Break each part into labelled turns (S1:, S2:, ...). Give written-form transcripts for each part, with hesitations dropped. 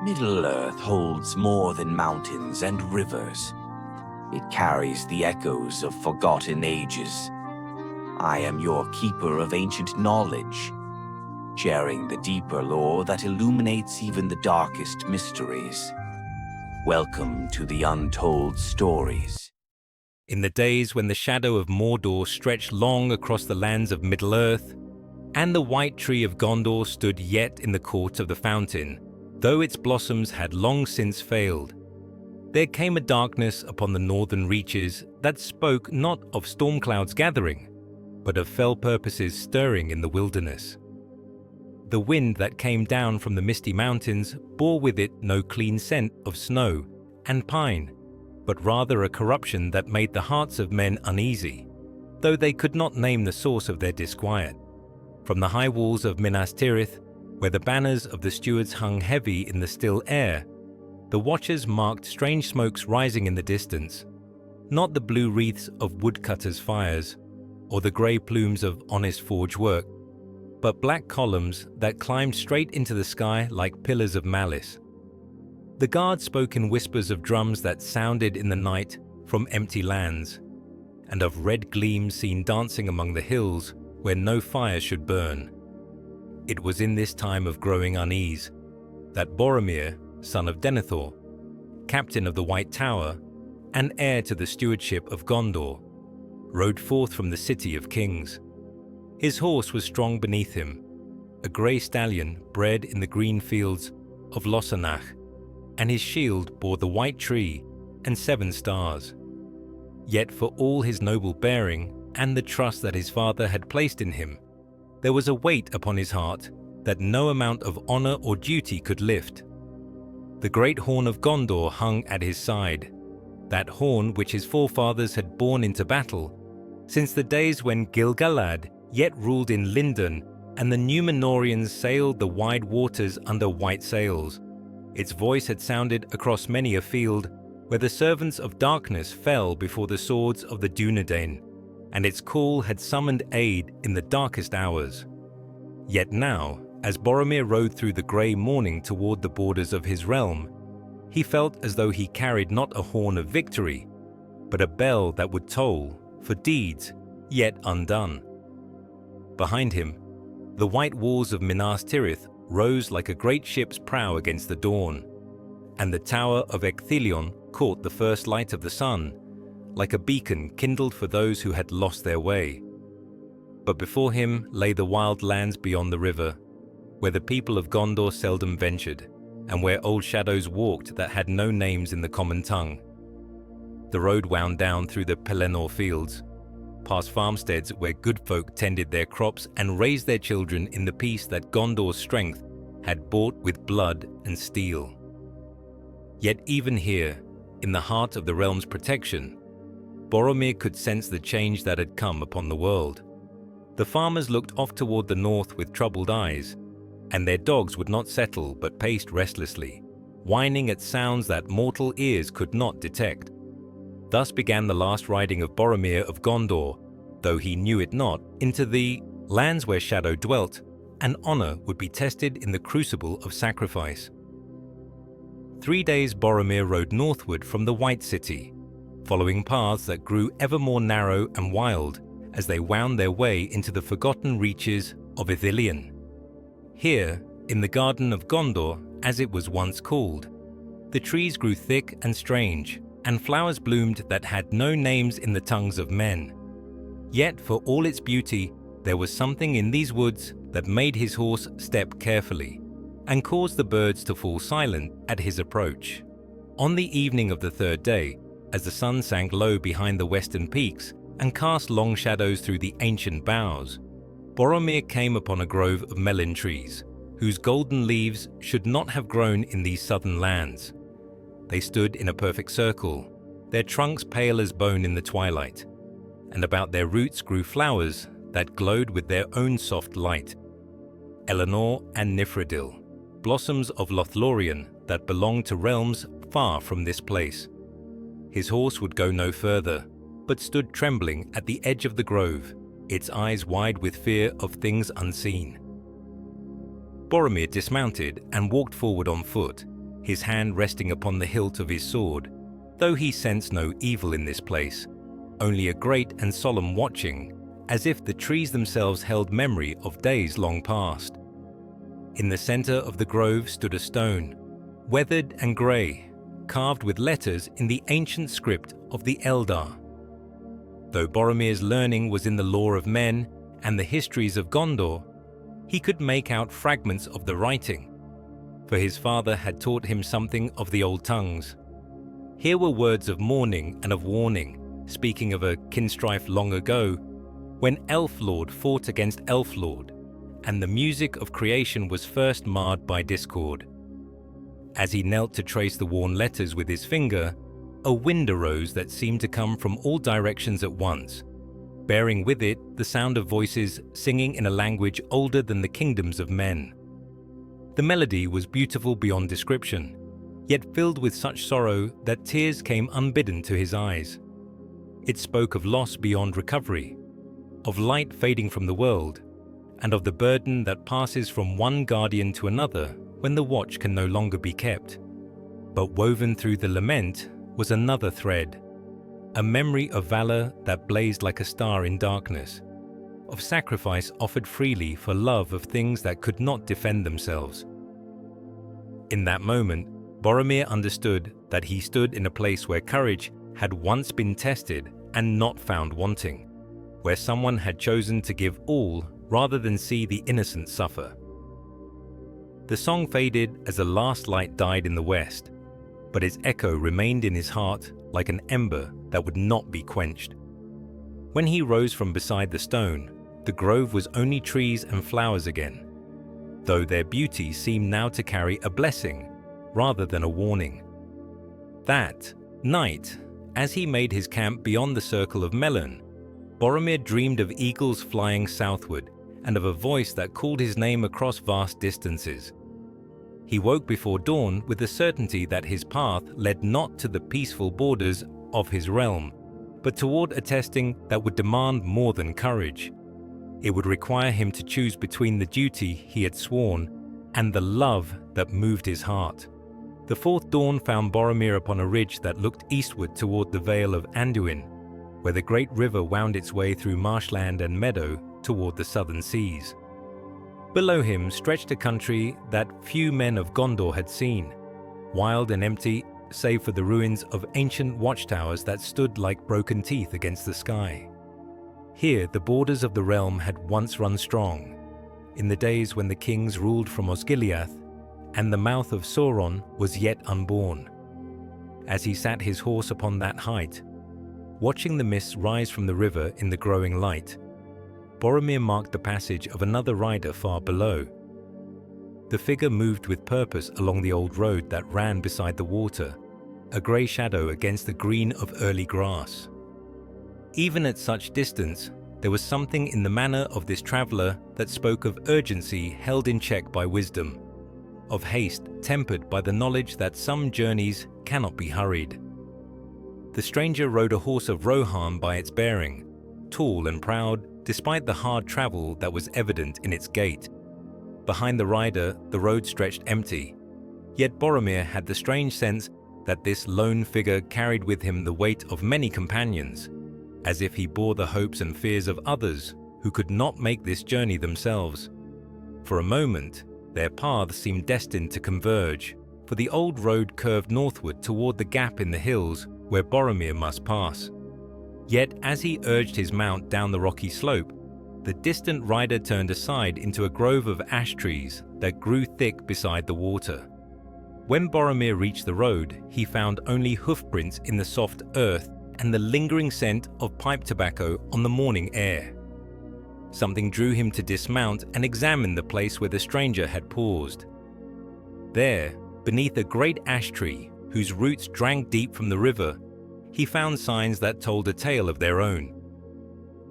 S1: Middle-earth holds more than mountains and rivers. It carries the echoes of forgotten ages. I am your keeper of ancient knowledge, sharing the deeper lore that illuminates even the darkest mysteries. Welcome to the Untold Stories.
S2: In the days when the shadow of Mordor stretched long across the lands of Middle-earth, and the white tree of Gondor stood yet in the court of the fountain, though its blossoms had long since failed, there came a darkness upon the northern reaches that spoke not of storm clouds gathering, but of fell purposes stirring in the wilderness. The wind that came down from the misty mountains bore with it no clean scent of snow and pine, but rather a corruption that made the hearts of men uneasy, though they could not name the source of their disquiet. From the high walls of Minas Tirith, where the banners of the stewards hung heavy in the still air, the watchers marked strange smokes rising in the distance, not the blue wreaths of woodcutters' fires, or the grey plumes of honest forge work, but black columns that climbed straight into the sky like pillars of malice. The guards spoke in whispers of drums that sounded in the night from empty lands, and of red gleams seen dancing among the hills where no fire should burn. It was in this time of growing unease that Boromir, son of Denethor, captain of the White Tower and heir to the stewardship of Gondor, rode forth from the City of Kings. His horse was strong beneath him, a grey stallion bred in the green fields of Lossarnach, and his shield bore the white tree and 7 stars. Yet for all his noble bearing and the trust that his father had placed in him, there was a weight upon his heart that no amount of honour or duty could lift. The great horn of Gondor hung at his side, that horn which his forefathers had borne into battle, since the days when Gil-galad yet ruled in Lindon and the Númenóreans sailed the wide waters under white sails. Its voice had sounded across many a field where the servants of darkness fell before the swords of the Dúnedain, and its call had summoned aid in the darkest hours. Yet now, as Boromir rode through the grey morning toward the borders of his realm, he felt as though he carried not a horn of victory, but a bell that would toll for deeds yet undone. Behind him, the white walls of Minas Tirith rose like a great ship's prow against the dawn, and the tower of Ecthelion caught the first light of the sun, like a beacon kindled for those who had lost their way. But before him lay the wild lands beyond the river, where the people of Gondor seldom ventured, and where old shadows walked that had no names in the common tongue. The road wound down through the Pelennor fields, past farmsteads where good folk tended their crops and raised their children in the peace that Gondor's strength had bought with blood and steel. Yet even here, in the heart of the realm's protection, Boromir could sense the change that had come upon the world. The farmers looked off toward the north with troubled eyes, and their dogs would not settle but paced restlessly, whining at sounds that mortal ears could not detect. Thus began the last riding of Boromir of Gondor, though he knew it not, into the lands where shadow dwelt, and honor would be tested in the crucible of sacrifice. 3 days Boromir rode northward from the White City, following paths that grew ever more narrow and wild as they wound their way into the forgotten reaches of Ithilien. Here, in the Garden of Gondor, as it was once called, the trees grew thick and strange, and flowers bloomed that had no names in the tongues of men. Yet for all its beauty, there was something in these woods that made his horse step carefully, and caused the birds to fall silent at his approach. On the evening of the 3rd day, as the sun sank low behind the western peaks and cast long shadows through the ancient boughs, Boromir came upon a grove of melon trees, whose golden leaves should not have grown in these southern lands. They stood in a perfect circle, their trunks pale as bone in the twilight, and about their roots grew flowers that glowed with their own soft light. Elenor and Nifredil, blossoms of Lothlorien that belonged to realms far from this place. His horse would go no further, but stood trembling at the edge of the grove, its eyes wide with fear of things unseen. Boromir dismounted and walked forward on foot, his hand resting upon the hilt of his sword, though he sensed no evil in this place, only a great and solemn watching, as if the trees themselves held memory of days long past. In the center of the grove stood a stone, weathered and grey, carved with letters in the ancient script of the Eldar. Though Boromir's learning was in the lore of men and the histories of Gondor, he could make out fragments of the writing, for his father had taught him something of the old tongues. Here were words of mourning and of warning, speaking of a kinstrife long ago, when Elf Lord fought against Elf Lord, and the music of creation was first marred by discord. As he knelt to trace the worn letters with his finger, a wind arose that seemed to come from all directions at once, bearing with it the sound of voices singing in a language older than the kingdoms of men. The melody was beautiful beyond description, yet filled with such sorrow that tears came unbidden to his eyes. It spoke of loss beyond recovery, of light fading from the world, and of the burden that passes from one guardian to another when the watch can no longer be kept. But woven through the lament was another thread, a memory of valor that blazed like a star in darkness, of sacrifice offered freely for love of things that could not defend themselves. In that moment, Boromir understood that he stood in a place where courage had once been tested and not found wanting, where someone had chosen to give all rather than see the innocent suffer. The song faded as the last light died in the west, but its echo remained in his heart like an ember that would not be quenched. When he rose from beside the stone, the grove was only trees and flowers again, though their beauty seemed now to carry a blessing rather than a warning. That night, as he made his camp beyond the circle of Melon, Boromir dreamed of eagles flying southward and of a voice that called his name across vast distances. He woke before dawn with the certainty that his path led not to the peaceful borders of his realm, but toward a testing that would demand more than courage. It would require him to choose between the duty he had sworn and the love that moved his heart. The fourth dawn found Boromir upon a ridge that looked eastward toward the Vale of Anduin, where the great river wound its way through marshland and meadow toward the southern seas. Below him stretched a country that few men of Gondor had seen, wild and empty save for the ruins of ancient watchtowers that stood like broken teeth against the sky. Here the borders of the realm had once run strong, in the days when the kings ruled from Osgiliath, and the mouth of Sauron was yet unborn. As he sat his horse upon that height, watching the mists rise from the river in the growing light, Boromir marked the passage of another rider far below. The figure moved with purpose along the old road that ran beside the water, a grey shadow against the green of early grass. Even at such distance, there was something in the manner of this traveller that spoke of urgency held in check by wisdom, of haste tempered by the knowledge that some journeys cannot be hurried. The stranger rode a horse of Rohan by its bearing, tall and proud despite the hard travel that was evident in its gait. Behind the rider, the road stretched empty, yet Boromir had the strange sense that this lone figure carried with him the weight of many companions, as if he bore the hopes and fears of others who could not make this journey themselves. For a moment, their paths seemed destined to converge, for the old road curved northward toward the gap in the hills where Boromir must pass. Yet as he urged his mount down the rocky slope, the distant rider turned aside into a grove of ash trees that grew thick beside the water. When Boromir reached the road, he found only hoofprints in the soft earth and the lingering scent of pipe tobacco on the morning air. Something drew him to dismount and examine the place where the stranger had paused. There, beneath a great ash tree, whose roots drank deep from the river, he found signs that told a tale of their own.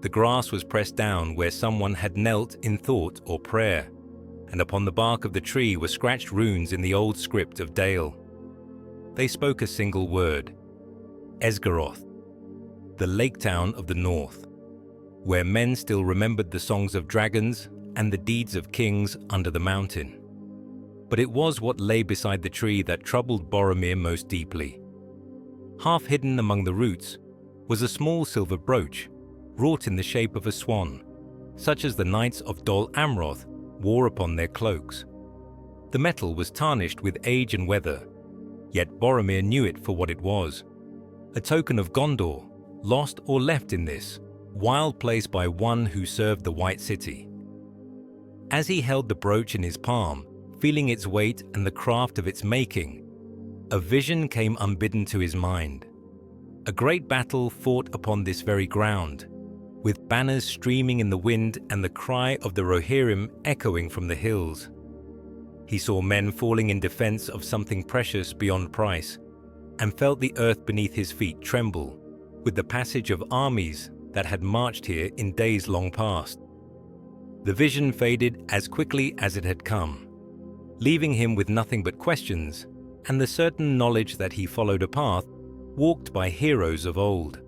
S2: The grass was pressed down where someone had knelt in thought or prayer, and upon the bark of the tree were scratched runes in the old script of Dale. They spoke a single word: Esgaroth, the lake town of the north, where men still remembered the songs of dragons and the deeds of kings under the mountain. But it was what lay beside the tree that troubled Boromir most deeply. Half hidden among the roots was a small silver brooch, wrought in the shape of a swan, such as the knights of Dol Amroth wore upon their cloaks. The metal was tarnished with age and weather, yet Boromir knew it for what it was, a token of Gondor, lost or left in this wild place by one who served the White City. As he held the brooch in his palm, feeling its weight and the craft of its making, a vision came unbidden to his mind. A great battle fought upon this very ground, with banners streaming in the wind and the cry of the Rohirrim echoing from the hills. He saw men falling in defense of something precious beyond price, and felt the earth beneath his feet tremble with the passage of armies that had marched here in days long past. The vision faded as quickly as it had come, leaving him with nothing but questions and the certain knowledge that he followed a path walked by heroes of old.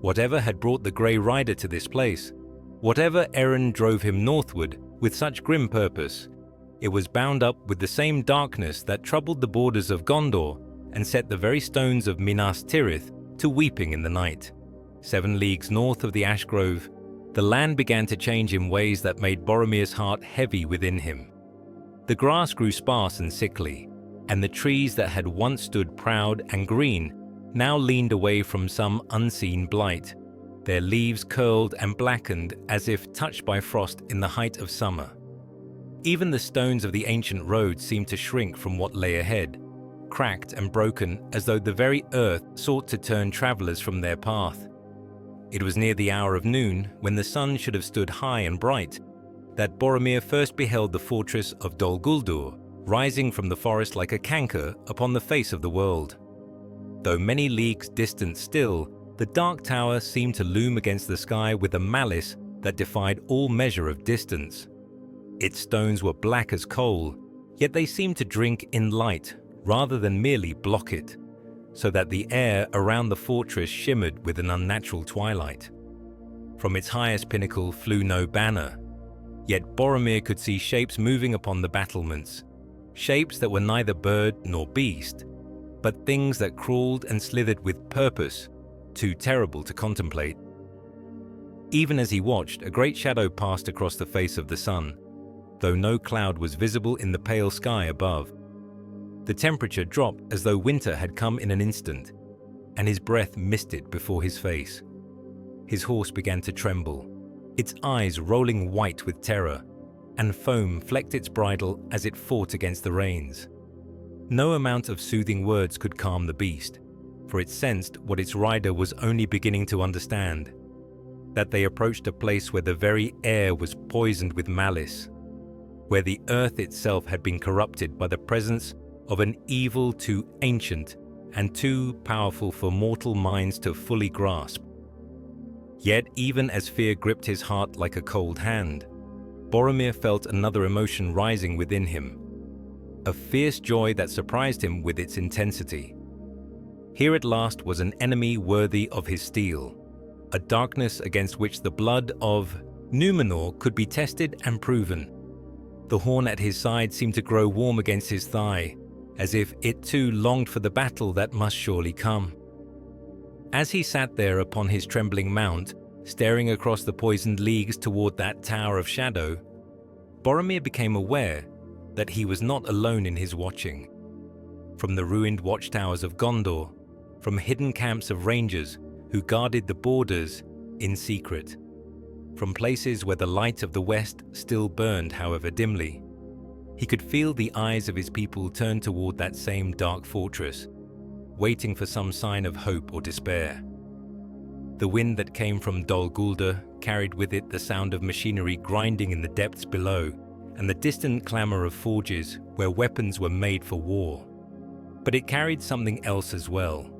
S2: Whatever had brought the Grey Rider to this place, whatever errand drove him northward with such grim purpose, it was bound up with the same darkness that troubled the borders of Gondor and set the very stones of Minas Tirith to weeping in the night. 7 leagues north of the ash grove, the land began to change in ways that made Boromir's heart heavy within him. The grass grew sparse and sickly, and the trees that had once stood proud and green now leaned away from some unseen blight, their leaves curled and blackened as if touched by frost in the height of summer. Even the stones of the ancient road seemed to shrink from what lay ahead, cracked and broken as though the very earth sought to turn travelers from their path. It was near the hour of noon, when the sun should have stood high and bright, that Boromir first beheld the fortress of Dol Guldur rising from the forest like a canker upon the face of the world. Though many leagues distant still, the dark tower seemed to loom against the sky with a malice that defied all measure of distance. Its stones were black as coal, yet they seemed to drink in light rather than merely block it, so that the air around the fortress shimmered with an unnatural twilight. From its highest pinnacle flew no banner, yet Boromir could see shapes moving upon the battlements, shapes that were neither bird nor beast, but things that crawled and slithered with purpose, too terrible to contemplate. Even as he watched, a great shadow passed across the face of the sun, though no cloud was visible in the pale sky above. The temperature dropped as though winter had come in an instant, and his breath misted before his face. His horse began to tremble, its eyes rolling white with terror, and foam flecked its bridle as it fought against the reins. No amount of soothing words could calm the beast, for it sensed what its rider was only beginning to understand, that they approached a place where the very air was poisoned with malice, where the earth itself had been corrupted by the presence of an evil too ancient and too powerful for mortal minds to fully grasp. Yet even as fear gripped his heart like a cold hand, Boromir felt another emotion rising within him, a fierce joy that surprised him with its intensity. Here at last was an enemy worthy of his steel, a darkness against which the blood of Númenor could be tested and proven. The horn at his side seemed to grow warm against his thigh, as if it too longed for the battle that must surely come. As he sat there upon his trembling mount, staring across the poisoned leagues toward that tower of shadow, Boromir became aware that he was not alone in his watching. From the ruined watchtowers of Gondor, from hidden camps of rangers who guarded the borders in secret, from places where the light of the west still burned however dimly, he could feel the eyes of his people turn toward that same dark fortress, waiting for some sign of hope or despair. The wind that came from Dol Guldur carried with it the sound of machinery grinding in the depths below and the distant clamor of forges where weapons were made for war. But it carried something else as well,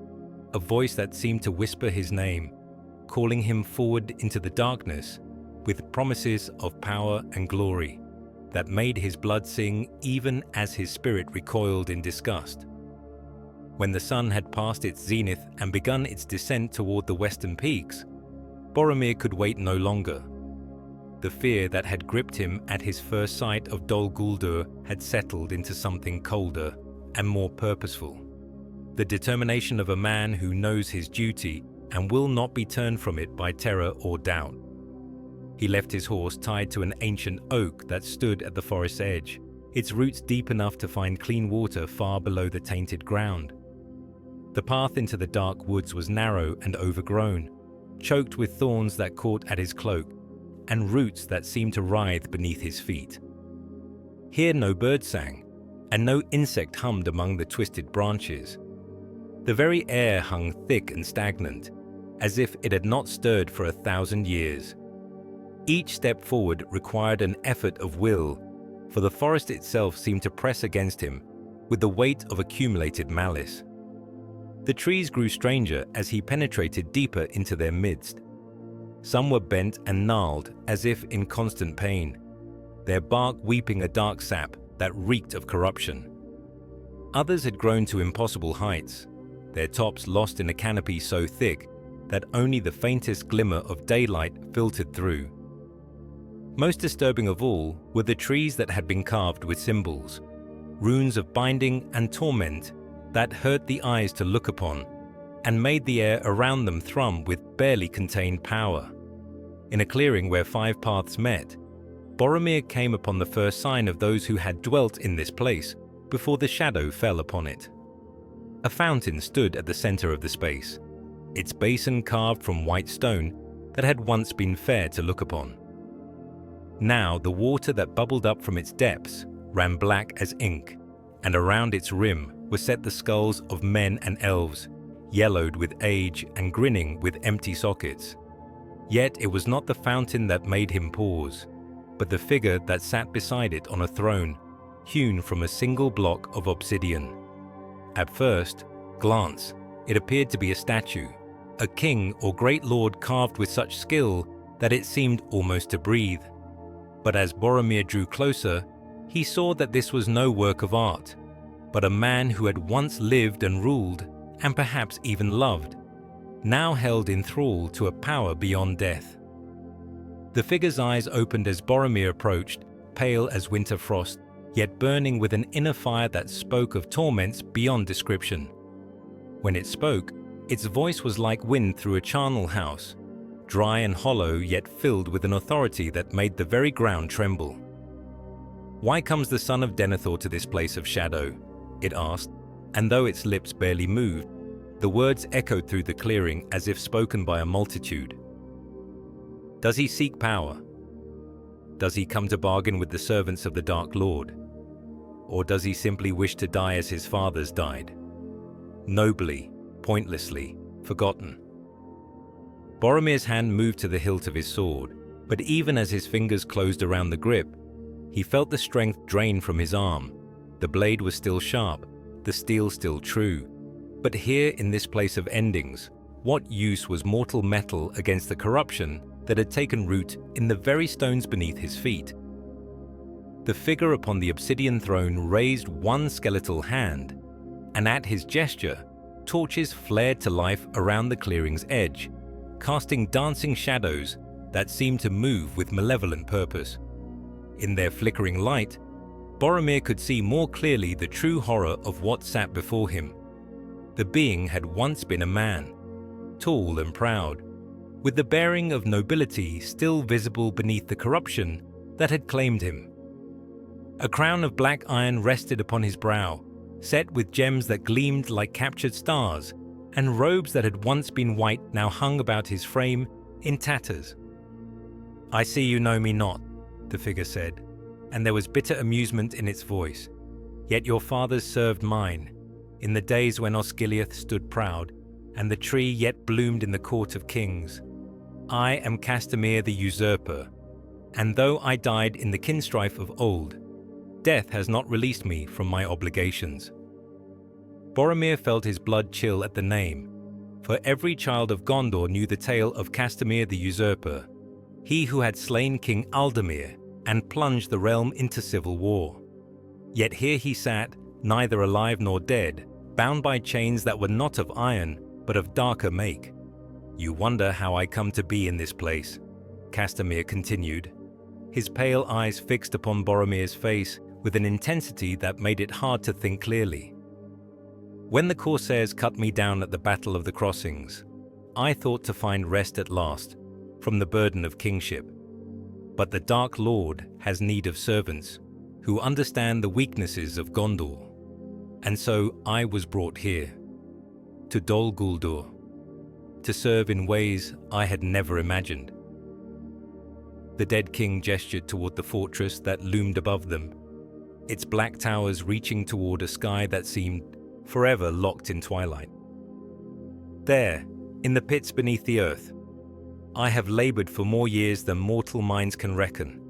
S2: a voice that seemed to whisper his name, calling him forward into the darkness with promises of power and glory that made his blood sing even as his spirit recoiled in disgust. When the sun had passed its zenith and begun its descent toward the western peaks, Boromir could wait no longer. The fear that had gripped him at his first sight of Dol Guldur had settled into something colder and more purposeful. The determination of a man who knows his duty and will not be turned from it by terror or doubt. He left his horse tied to an ancient oak that stood at the forest's edge, its roots deep enough to find clean water far below the tainted ground. The path into the dark woods was narrow and overgrown, choked with thorns that caught at his cloak, and roots that seemed to writhe beneath his feet. Here no bird sang, and no insect hummed among the twisted branches. The very air hung thick and stagnant, as if it had not stirred for 1,000 years. Each step forward required an effort of will, for the forest itself seemed to press against him with the weight of accumulated malice. The trees grew stranger as he penetrated deeper into their midst. Some were bent and gnarled as if in constant pain, their bark weeping a dark sap that reeked of corruption. Others had grown to impossible heights, their tops lost in a canopy so thick that only the faintest glimmer of daylight filtered through. Most disturbing of all were the trees that had been carved with symbols, runes of binding and torment that hurt the eyes to look upon and made the air around them thrum with barely contained power. In a clearing where 5 paths met, Boromir came upon the first sign of those who had dwelt in this place before the shadow fell upon it. A fountain stood at the center of the space, its basin carved from white stone that had once been fair to look upon. Now the water that bubbled up from its depths ran black as ink, and around its rim were set the skulls of men and elves, yellowed with age and grinning with empty sockets. Yet it was not the fountain that made him pause, but the figure that sat beside it on a throne, hewn from a single block of obsidian. At first glance, it appeared to be a statue, a king or great lord carved with such skill that it seemed almost to breathe. But as Boromir drew closer, he saw that this was no work of art, but a man who had once lived and ruled, and perhaps even loved, now held in thrall to a power beyond death. The figure's eyes opened as Boromir approached, pale as winter frost, yet burning with an inner fire that spoke of torments beyond description. When it spoke, its voice was like wind through a charnel house, dry and hollow yet filled with an authority that made the very ground tremble. "Why comes the son of Denethor to this place of shadow?" it asked, and though its lips barely moved, the words echoed through the clearing as if spoken by a multitude. Does he seek power? Does he come to bargain with the servants of the Dark Lord? Or does he simply wish to die as his fathers died? Nobly, pointlessly, forgotten. Boromir's hand moved to the hilt of his sword, but even as his fingers closed around the grip, he felt the strength drain from his arm. The blade was still sharp, the steel still true. But here in this place of endings, what use was mortal metal against the corruption that had taken root in the very stones beneath his feet? The figure upon the obsidian throne raised one skeletal hand, and at his gesture, torches flared to life around the clearing's edge, casting dancing shadows that seemed to move with malevolent purpose. In their flickering light, Boromir could see more clearly the true horror of what sat before him. The being had once been a man, tall and proud, with the bearing of nobility still visible beneath the corruption that had claimed him. A crown of black iron rested upon his brow, set with gems that gleamed like captured stars, and robes that had once been white now hung about his frame in tatters. "I see you know me not," the figure said, and there was bitter amusement in its voice. "Yet your fathers served mine, in the days when Osgiliath stood proud, and the tree yet bloomed in the court of kings. I am Castamir the usurper, and though I died in the kinstrife of old, death has not released me from my obligations." Boromir felt his blood chill at the name, for every child of Gondor knew the tale of Castamir the usurper, he who had slain King Aldamir and plunged the realm into civil war. Yet here he sat, neither alive nor dead, bound by chains that were not of iron, but of darker make. "You wonder how I come to be in this place," Castamir continued, his pale eyes fixed upon Boromir's face with an intensity that made it hard to think clearly. When the Corsairs cut me down at the Battle of the Crossings, I thought to find rest at last from the burden of kingship. But the Dark Lord has need of servants who understand the weaknesses of Gondor. And so I was brought here, to Dol Guldur, to serve in ways I had never imagined. The dead king gestured toward the fortress that loomed above them, its black towers reaching toward a sky that seemed forever locked in twilight. There, in the pits beneath the earth, I have labored for more years than mortal minds can reckon.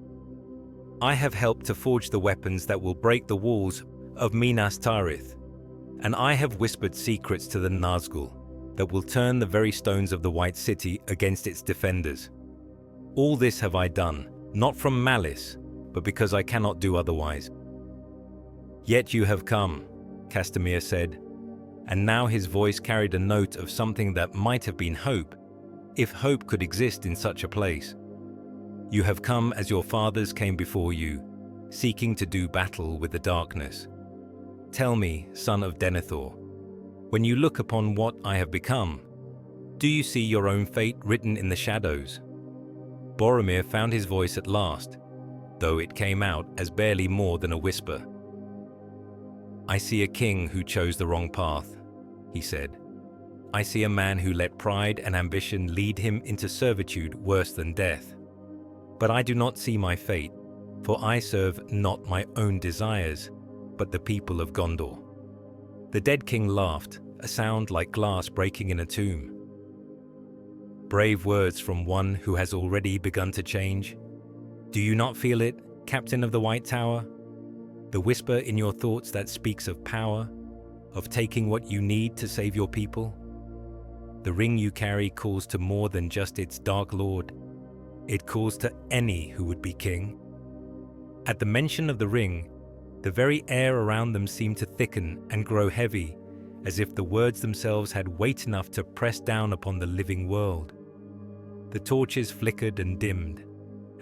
S2: I have helped to forge the weapons that will break the walls of Minas Tirith, and I have whispered secrets to the Nazgul that will turn the very stones of the White City against its defenders. All this have I done, not from malice, but because I cannot do otherwise. Yet you have come, Castamir said, and now his voice carried a note of something that might have been hope, if hope could exist in such a place. You have come as your fathers came before you, seeking to do battle with the darkness. Tell me, son of Denethor, when you look upon what I have become, do you see your own fate written in the shadows? Boromir found his voice at last, though it came out as barely more than a whisper. I see a king who chose the wrong path, he said. I see a man who let pride and ambition lead him into servitude worse than death. But I do not see my fate, for I serve not my own desires, but the people of Gondor. The dead king laughed, a sound like glass breaking in a tomb. Brave words from one who has already begun to change. Do you not feel it, Captain of the White Tower? The whisper in your thoughts that speaks of power, of taking what you need to save your people? The ring you carry calls to more than just its Dark Lord. It calls to any who would be king. At the mention of the ring, the very air around them seemed to thicken and grow heavy, as if the words themselves had weight enough to press down upon the living world. The torches flickered and dimmed,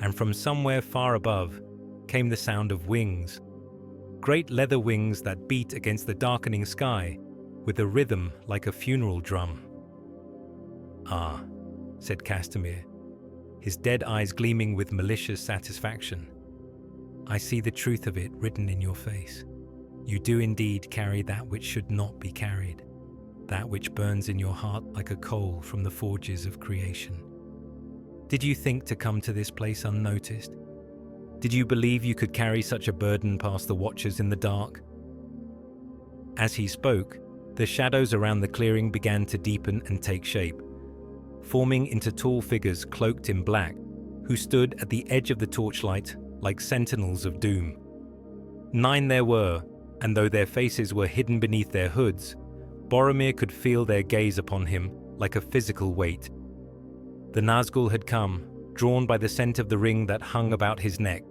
S2: and from somewhere far above came the sound of wings. Great leather wings that beat against the darkening sky with a rhythm like a funeral drum. Ah, said Castamir, his dead eyes gleaming with malicious satisfaction. I see the truth of it written in your face. You do indeed carry that which should not be carried, that which burns in your heart like a coal from the forges of creation. Did you think to come to this place unnoticed? Did you believe you could carry such a burden past the watchers in the dark? As he spoke, the shadows around the clearing began to deepen and take shape, forming into tall figures cloaked in black, who stood at the edge of the torchlight like sentinels of doom. 9 there were, and though their faces were hidden beneath their hoods, Boromir could feel their gaze upon him like a physical weight. The Nazgul had come, drawn by the scent of the ring that hung about his neck,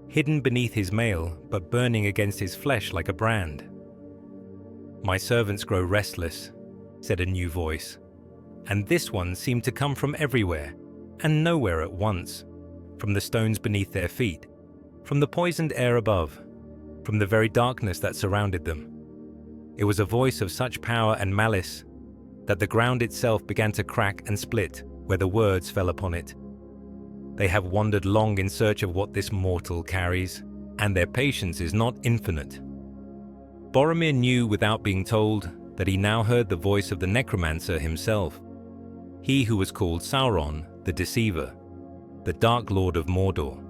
S2: hidden beneath his mail but burning against his flesh like a brand. My servants grow restless, said a new voice, and this one seemed to come from everywhere, and nowhere at once, from the stones beneath their feet, from the poisoned air above, from the very darkness that surrounded them. It was a voice of such power and malice that the ground itself began to crack and split where the words fell upon it. They have wandered long in search of what this mortal carries, and their patience is not infinite. Boromir knew without being told that he now heard the voice of the necromancer himself, he who was called Sauron, the Deceiver, the Dark Lord of Mordor.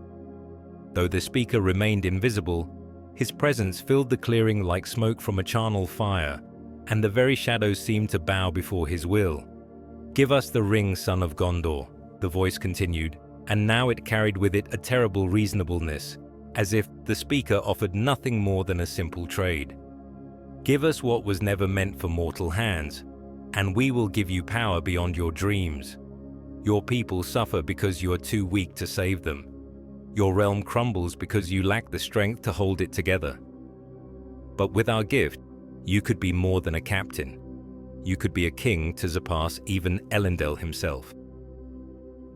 S2: Though the speaker remained invisible, his presence filled the clearing like smoke from a charnel fire, and the very shadows seemed to bow before his will. Give us the ring, son of Gondor, the voice continued, and now it carried with it a terrible reasonableness, as if the speaker offered nothing more than a simple trade. Give us what was never meant for mortal hands, and we will give you power beyond your dreams. Your people suffer because you are too weak to save them. Your realm crumbles because you lack the strength to hold it together. But with our gift, you could be more than a captain. You could be a king to surpass even Elendil himself.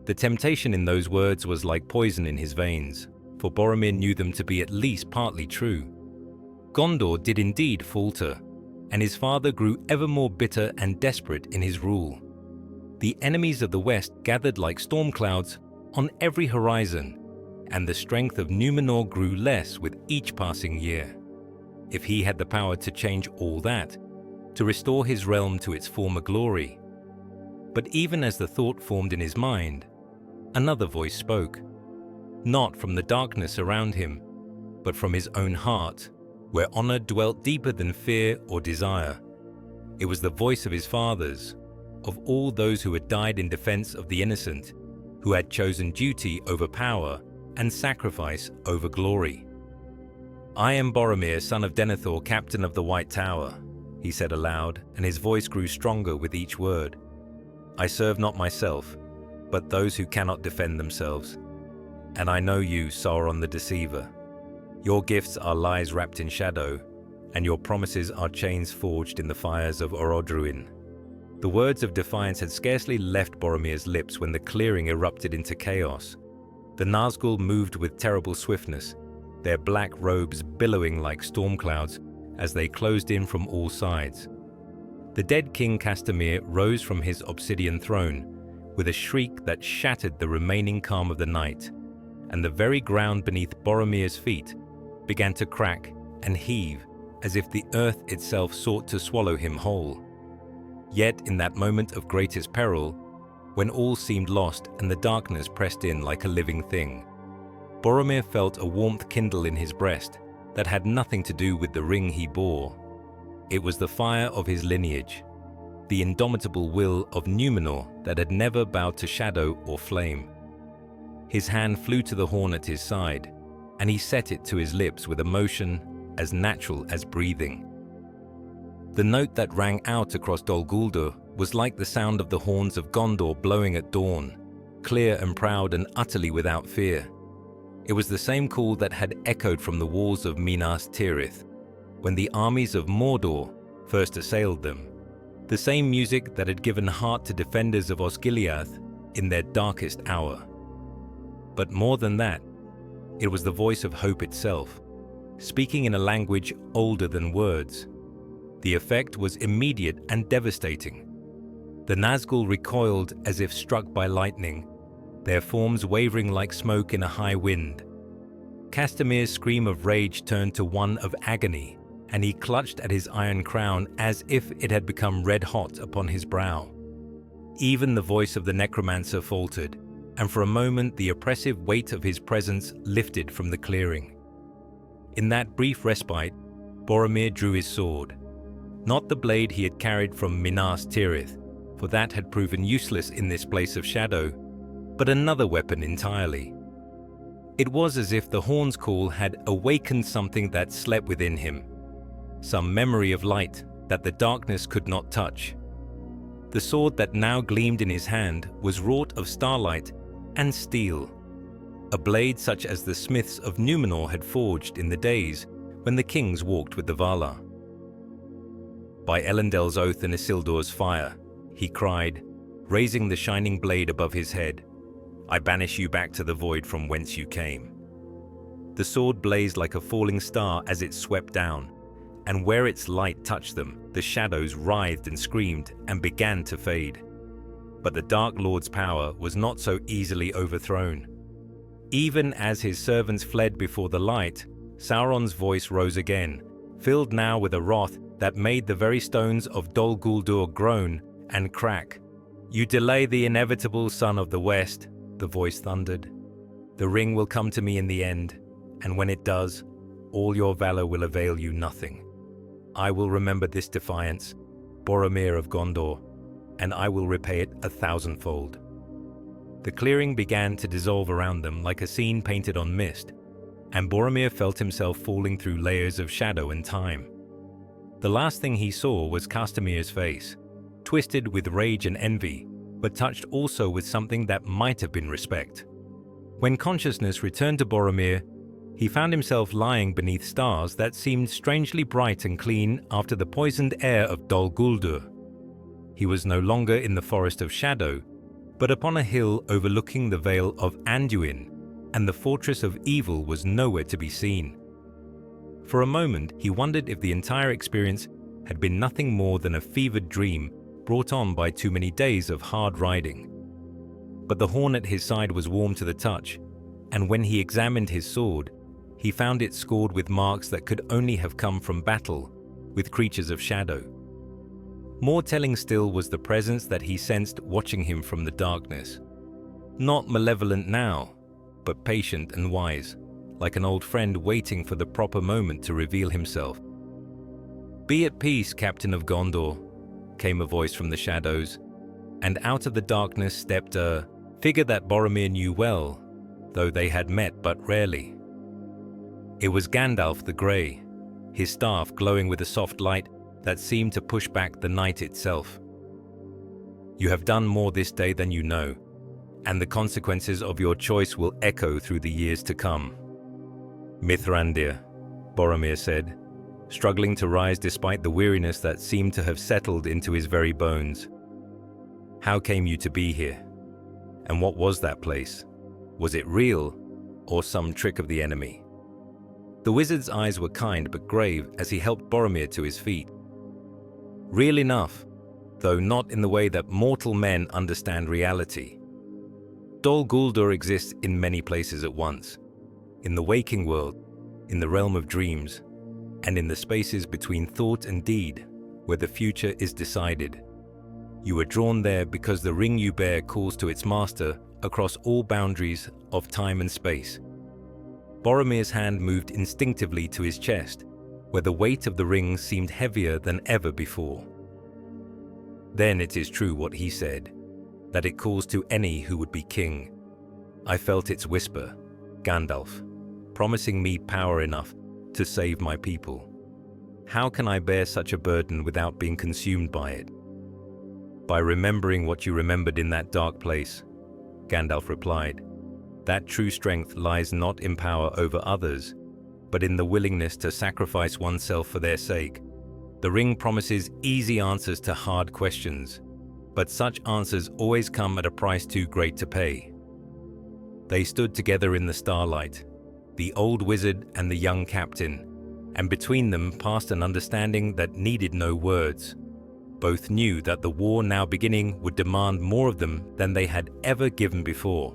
S2: The temptation in those words was like poison in his veins, for Boromir knew them to be at least partly true. Gondor did indeed falter, and his father grew ever more bitter and desperate in his rule. The enemies of the West gathered like storm clouds on every horizon, and the strength of Númenor grew less with each passing year. If he had the power to change all that, to restore his realm to its former glory. But even as the thought formed in his mind, another voice spoke, not from the darkness around him, but from his own heart, where honor dwelt deeper than fear or desire. It was the voice of his fathers, of all those who had died in defense of the innocent, who had chosen duty over power and sacrifice over glory. "I am Boromir, son of Denethor, captain of the White Tower," he said aloud, and his voice grew stronger with each word. "I serve not myself, but those who cannot defend themselves. And I know you, Sauron the Deceiver. Your gifts are lies wrapped in shadow, and your promises are chains forged in the fires of Orodruin." The words of defiance had scarcely left Boromir's lips when the clearing erupted into chaos. The Nazgul moved with terrible swiftness, their black robes billowing like storm clouds as they closed in from all sides. The dead King Castamir rose from his obsidian throne with a shriek that shattered the remaining calm of the night, and the very ground beneath Boromir's feet began to crack and heave as if the earth itself sought to swallow him whole. Yet in that moment of greatest peril, when all seemed lost and the darkness pressed in like a living thing, Boromir felt a warmth kindle in his breast that had nothing to do with the ring he bore. It was the fire of his lineage, the indomitable will of Númenor that had never bowed to shadow or flame. His hand flew to the horn at his side, and he set it to his lips with a motion as natural as breathing. The note that rang out across Dol Guldur was like the sound of the horns of Gondor blowing at dawn, clear and proud and utterly without fear. It was the same call that had echoed from the walls of Minas Tirith when the armies of Mordor first assailed them, the same music that had given heart to defenders of Osgiliath in their darkest hour. But more than that, it was the voice of hope itself, speaking in a language older than words. The effect was immediate and devastating. The Nazgul recoiled as if struck by lightning, their forms wavering like smoke in a high wind. Castamir's scream of rage turned to one of agony, and he clutched at his iron crown as if it had become red hot upon his brow. Even the voice of the necromancer faltered, and for a moment the oppressive weight of his presence lifted from the clearing. In that brief respite, Boromir drew his sword. Not the blade he had carried from Minas Tirith, for that had proven useless in this place of shadow, but another weapon entirely. It was as if the horn's call had awakened something that slept within him, some memory of light that the darkness could not touch. The sword that now gleamed in his hand was wrought of starlight and steel, a blade such as the smiths of Númenor had forged in the days when the kings walked with the Valar. "By Elendil's oath and Isildur's fire," he cried, raising the shining blade above his head, "I banish you back to the void from whence you came." The sword blazed like a falling star as it swept down, and where its light touched them, the shadows writhed and screamed and began to fade. But the Dark Lord's power was not so easily overthrown. Even as his servants fled before the light, Sauron's voice rose again, filled now with a wrath that made the very stones of Dol Guldur groan and crack. "You delay the inevitable, son of the West," the voice thundered. "The ring will come to me in the end, and when it does, all your valor will avail you nothing. I will remember this defiance, Boromir of Gondor, and I will repay it 1,000-fold." The clearing began to dissolve around them like a scene painted on mist, and Boromir felt himself falling through layers of shadow and time. The last thing he saw was Castamir's face, twisted with rage and envy, but touched also with something that might have been respect. When consciousness returned to Boromir, he found himself lying beneath stars that seemed strangely bright and clean after the poisoned air of Dol Guldur. He was no longer in the Forest of Shadow, but upon a hill overlooking the Vale of Anduin, and the fortress of evil was nowhere to be seen. For a moment, he wondered if the entire experience had been nothing more than a fevered dream brought on by too many days of hard riding. But the horn at his side was warm to the touch, and when he examined his sword, he found it scored with marks that could only have come from battle with creatures of shadow. More telling still was the presence that he sensed watching him from the darkness. Not malevolent now, but patient and wise, like an old friend waiting for the proper moment to reveal himself. "Be at peace, Captain of Gondor," came a voice from the shadows, and out of the darkness stepped a figure that Boromir knew well, though they had met but rarely. It was Gandalf the Grey, his staff glowing with a soft light that seemed to push back the night itself. "You have done more this day than you know, and the consequences of your choice will echo through the years to come." "Mithrandir," Boromir said, struggling to rise despite the weariness that seemed to have settled into his very bones. "How came you to be here? And what was that place? Was it real, or some trick of the enemy?" The wizard's eyes were kind but grave as he helped Boromir to his feet. "Real enough, though not in the way that mortal men understand reality. Dol Guldur exists in many places at once, in the waking world, in the realm of dreams, and in the spaces between thought and deed, where the future is decided. You were drawn there because the ring you bear calls to its master across all boundaries of time and space." Boromir's hand moved instinctively to his chest, where the weight of the ring seemed heavier than ever before. "Then it is true what he said, that it calls to any who would be king. I felt its whisper, Gandalf, promising me power enough to save my people. How can I bear such a burden without being consumed by it?" "By remembering what you remembered in that dark place," Gandalf replied. "That true strength lies not in power over others, but in the willingness to sacrifice oneself for their sake. The ring promises easy answers to hard questions, but such answers always come at a price too great to pay." They stood together in the starlight, the old wizard and the young captain, and between them passed an understanding that needed no words. Both knew that the war now beginning would demand more of them than they had ever given before.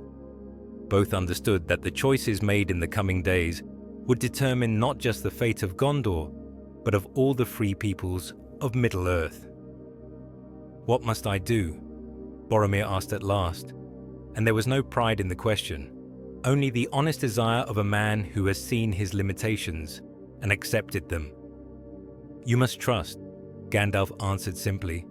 S2: Both understood that the choices made in the coming days would determine not just the fate of Gondor, but of all the free peoples of Middle-earth. "What must I do?" Boromir asked at last, and there was no pride in the question, only the honest desire of a man who has seen his limitations and accepted them. "You must trust," Gandalf answered simply.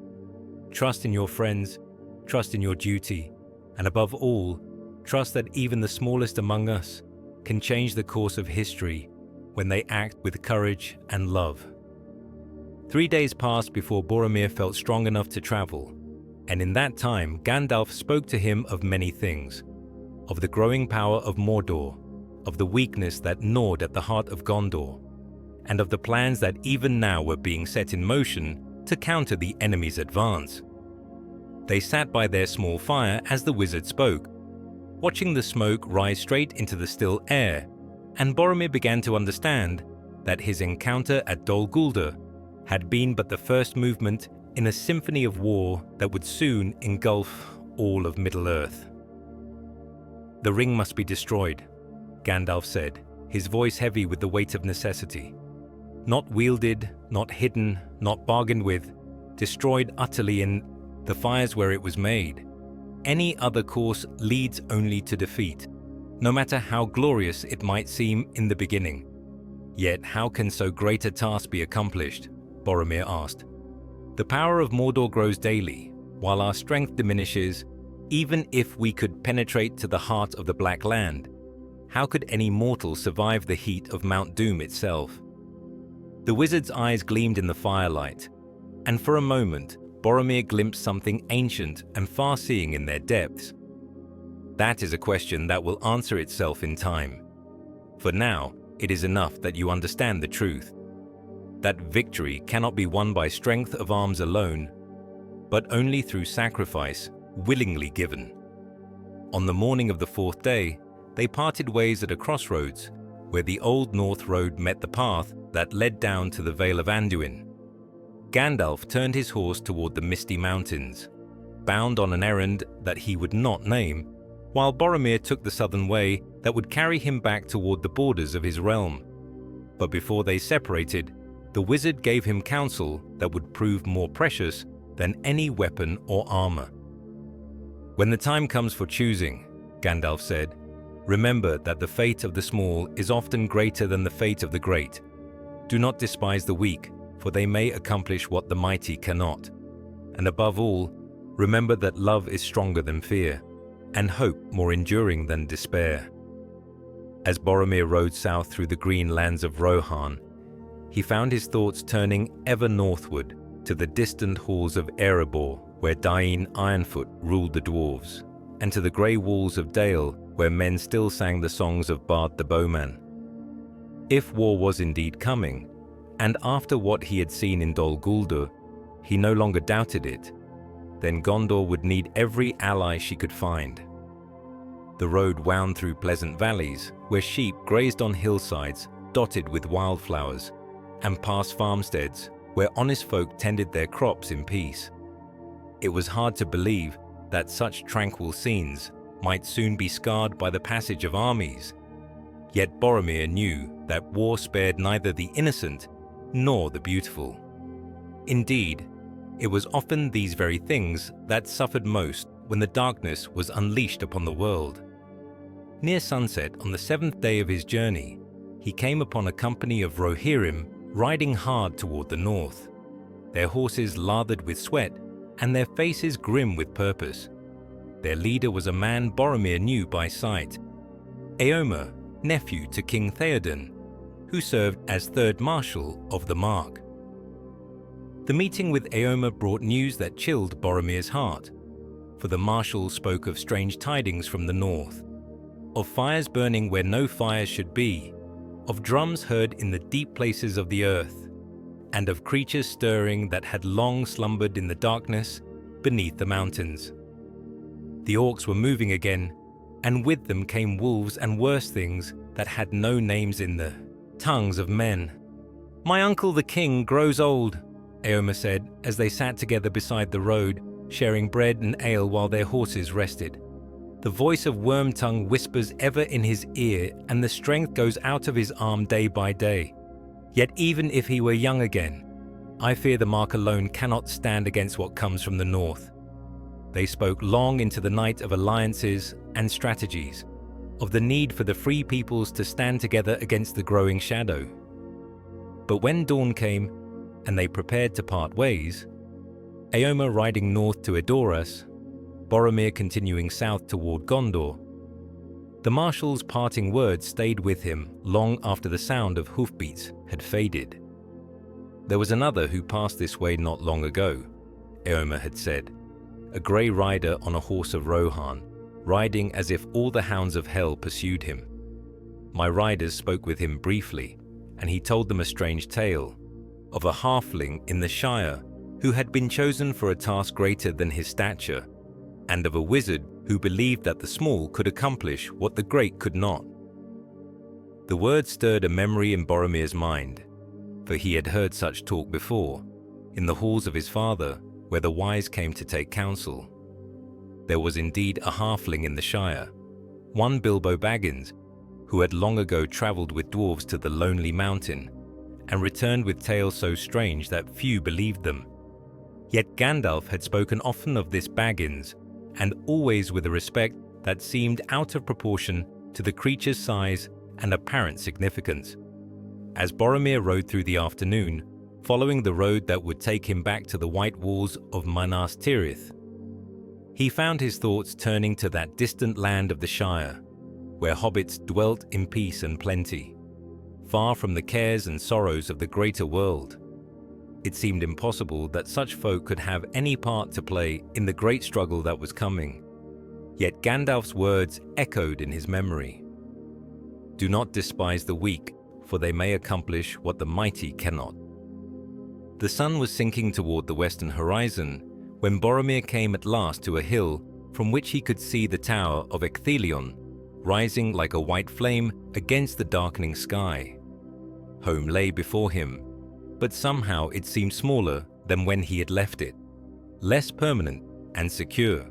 S2: "Trust in your friends, trust in your duty, and above all, trust that even the smallest among us can change the course of history when they act with courage and love." 3 days passed before Boromir felt strong enough to travel, and in that time Gandalf spoke to him of many things, of the growing power of Mordor, of the weakness that gnawed at the heart of Gondor, and of the plans that even now were being set in motion to counter the enemy's advance. They sat by their small fire as the wizard spoke, watching the smoke rise straight into the still air, and Boromir began to understand that his encounter at Dol Guldur had been but the first movement in a symphony of war that would soon engulf all of Middle-earth. "The ring must be destroyed," Gandalf said, his voice heavy with the weight of necessity. "Not wielded, not hidden, not bargained with, destroyed utterly in the fires where it was made. Any other course leads only to defeat, no matter how glorious it might seem in the beginning." "Yet how can so great a task be accomplished?" Boromir asked. "The power of Mordor grows daily, while our strength diminishes. Even if we could penetrate to the heart of the Black Land, how could any mortal survive the heat of Mount Doom itself?" The wizard's eyes gleamed in the firelight, and for a moment Boromir glimpsed something ancient and far-seeing in their depths. "That is a question that will answer itself in time. For now, it is enough that you understand the truth, that victory cannot be won by strength of arms alone, but only through sacrifice willingly given." On the morning of the fourth day, they parted ways at a crossroads, where the Old North Road met the path that led down to the Vale of Anduin. Gandalf turned his horse toward the misty mountains, bound on an errand that he would not name, while Boromir took the southern way that would carry him back toward the borders of his realm. But before they separated, the wizard gave him counsel that would prove more precious than any weapon or armor. "When the time comes for choosing," Gandalf said, "remember that the fate of the small is often greater than the fate of the great. Do not despise the weak, for they may accomplish what the mighty cannot. And above all, remember that love is stronger than fear, and hope more enduring than despair." As Boromir rode south through the green lands of Rohan, he found his thoughts turning ever northward to the distant halls of Erebor, where Dain Ironfoot ruled the dwarves, and to the grey walls of Dale, where men still sang the songs of Bard the Bowman. If war was indeed coming, and after what he had seen in Dol Guldur, he no longer doubted it, then Gondor would need every ally she could find. The road wound through pleasant valleys, where sheep grazed on hillsides dotted with wildflowers, and past farmsteads, where honest folk tended their crops in peace. It was hard to believe that such tranquil scenes might soon be scarred by the passage of armies. Yet Boromir knew that war spared neither the innocent nor the beautiful. Indeed, it was often these very things that suffered most when the darkness was unleashed upon the world. Near sunset on the seventh day of his journey, he came upon a company of Rohirrim riding hard toward the north, their horses lathered with sweat and their faces grim with purpose. Their leader was a man Boromir knew by sight, Éomer, nephew to King Theoden, who served as third marshal of the Mark. The meeting with Éomer brought news that chilled Boromir's heart, for the marshal spoke of strange tidings from the north, of fires burning where no fires should be, of drums heard in the deep places of the earth, and of creatures stirring that had long slumbered in the darkness beneath the mountains. The orcs were moving again, and with them came wolves and worse things that had no names in the tongues of men. "My uncle the king grows old," Éomer said as they sat together beside the road, sharing bread and ale while their horses rested. "The voice of Wormtongue whispers ever in his ear, and the strength goes out of his arm day by day. Yet even if he were young again, I fear the Mark alone cannot stand against what comes from the north." They spoke long into the night of alliances and strategies, of the need for the free peoples to stand together against the growing shadow. But when dawn came, and they prepared to part ways, Éomer riding north to Edoras, Boromir continuing south toward Gondor, the marshal's parting words stayed with him long after the sound of hoofbeats had faded. "There was another who passed this way not long ago," Éomer had said, "a grey rider on a horse of Rohan, riding as if all the hounds of hell pursued him. My riders spoke with him briefly, and he told them a strange tale of a halfling in the Shire who had been chosen for a task greater than his stature, and of a wizard who believed that the small could accomplish what the great could not." The words stirred a memory in Boromir's mind, for he had heard such talk before, in the halls of his father, where the wise came to take counsel. There was indeed a halfling in the Shire, one Bilbo Baggins, who had long ago travelled with dwarves to the Lonely Mountain, and returned with tales so strange that few believed them. Yet Gandalf had spoken often of this Baggins, and always with a respect that seemed out of proportion to the creature's size and apparent significance. As Boromir rode through the afternoon, following the road that would take him back to the white walls of Minas Tirith, he found his thoughts turning to that distant land of the Shire, where hobbits dwelt in peace and plenty, far from the cares and sorrows of the greater world. It seemed impossible that such folk could have any part to play in the great struggle that was coming. Yet Gandalf's words echoed in his memory. "Do not despise the weak, for they may accomplish what the mighty cannot." The sun was sinking toward the western horizon when Boromir came at last to a hill from which he could see the tower of Ecthelion, rising like a white flame against the darkening sky. Home lay before him, but somehow it seemed smaller than when he had left it, less permanent and secure.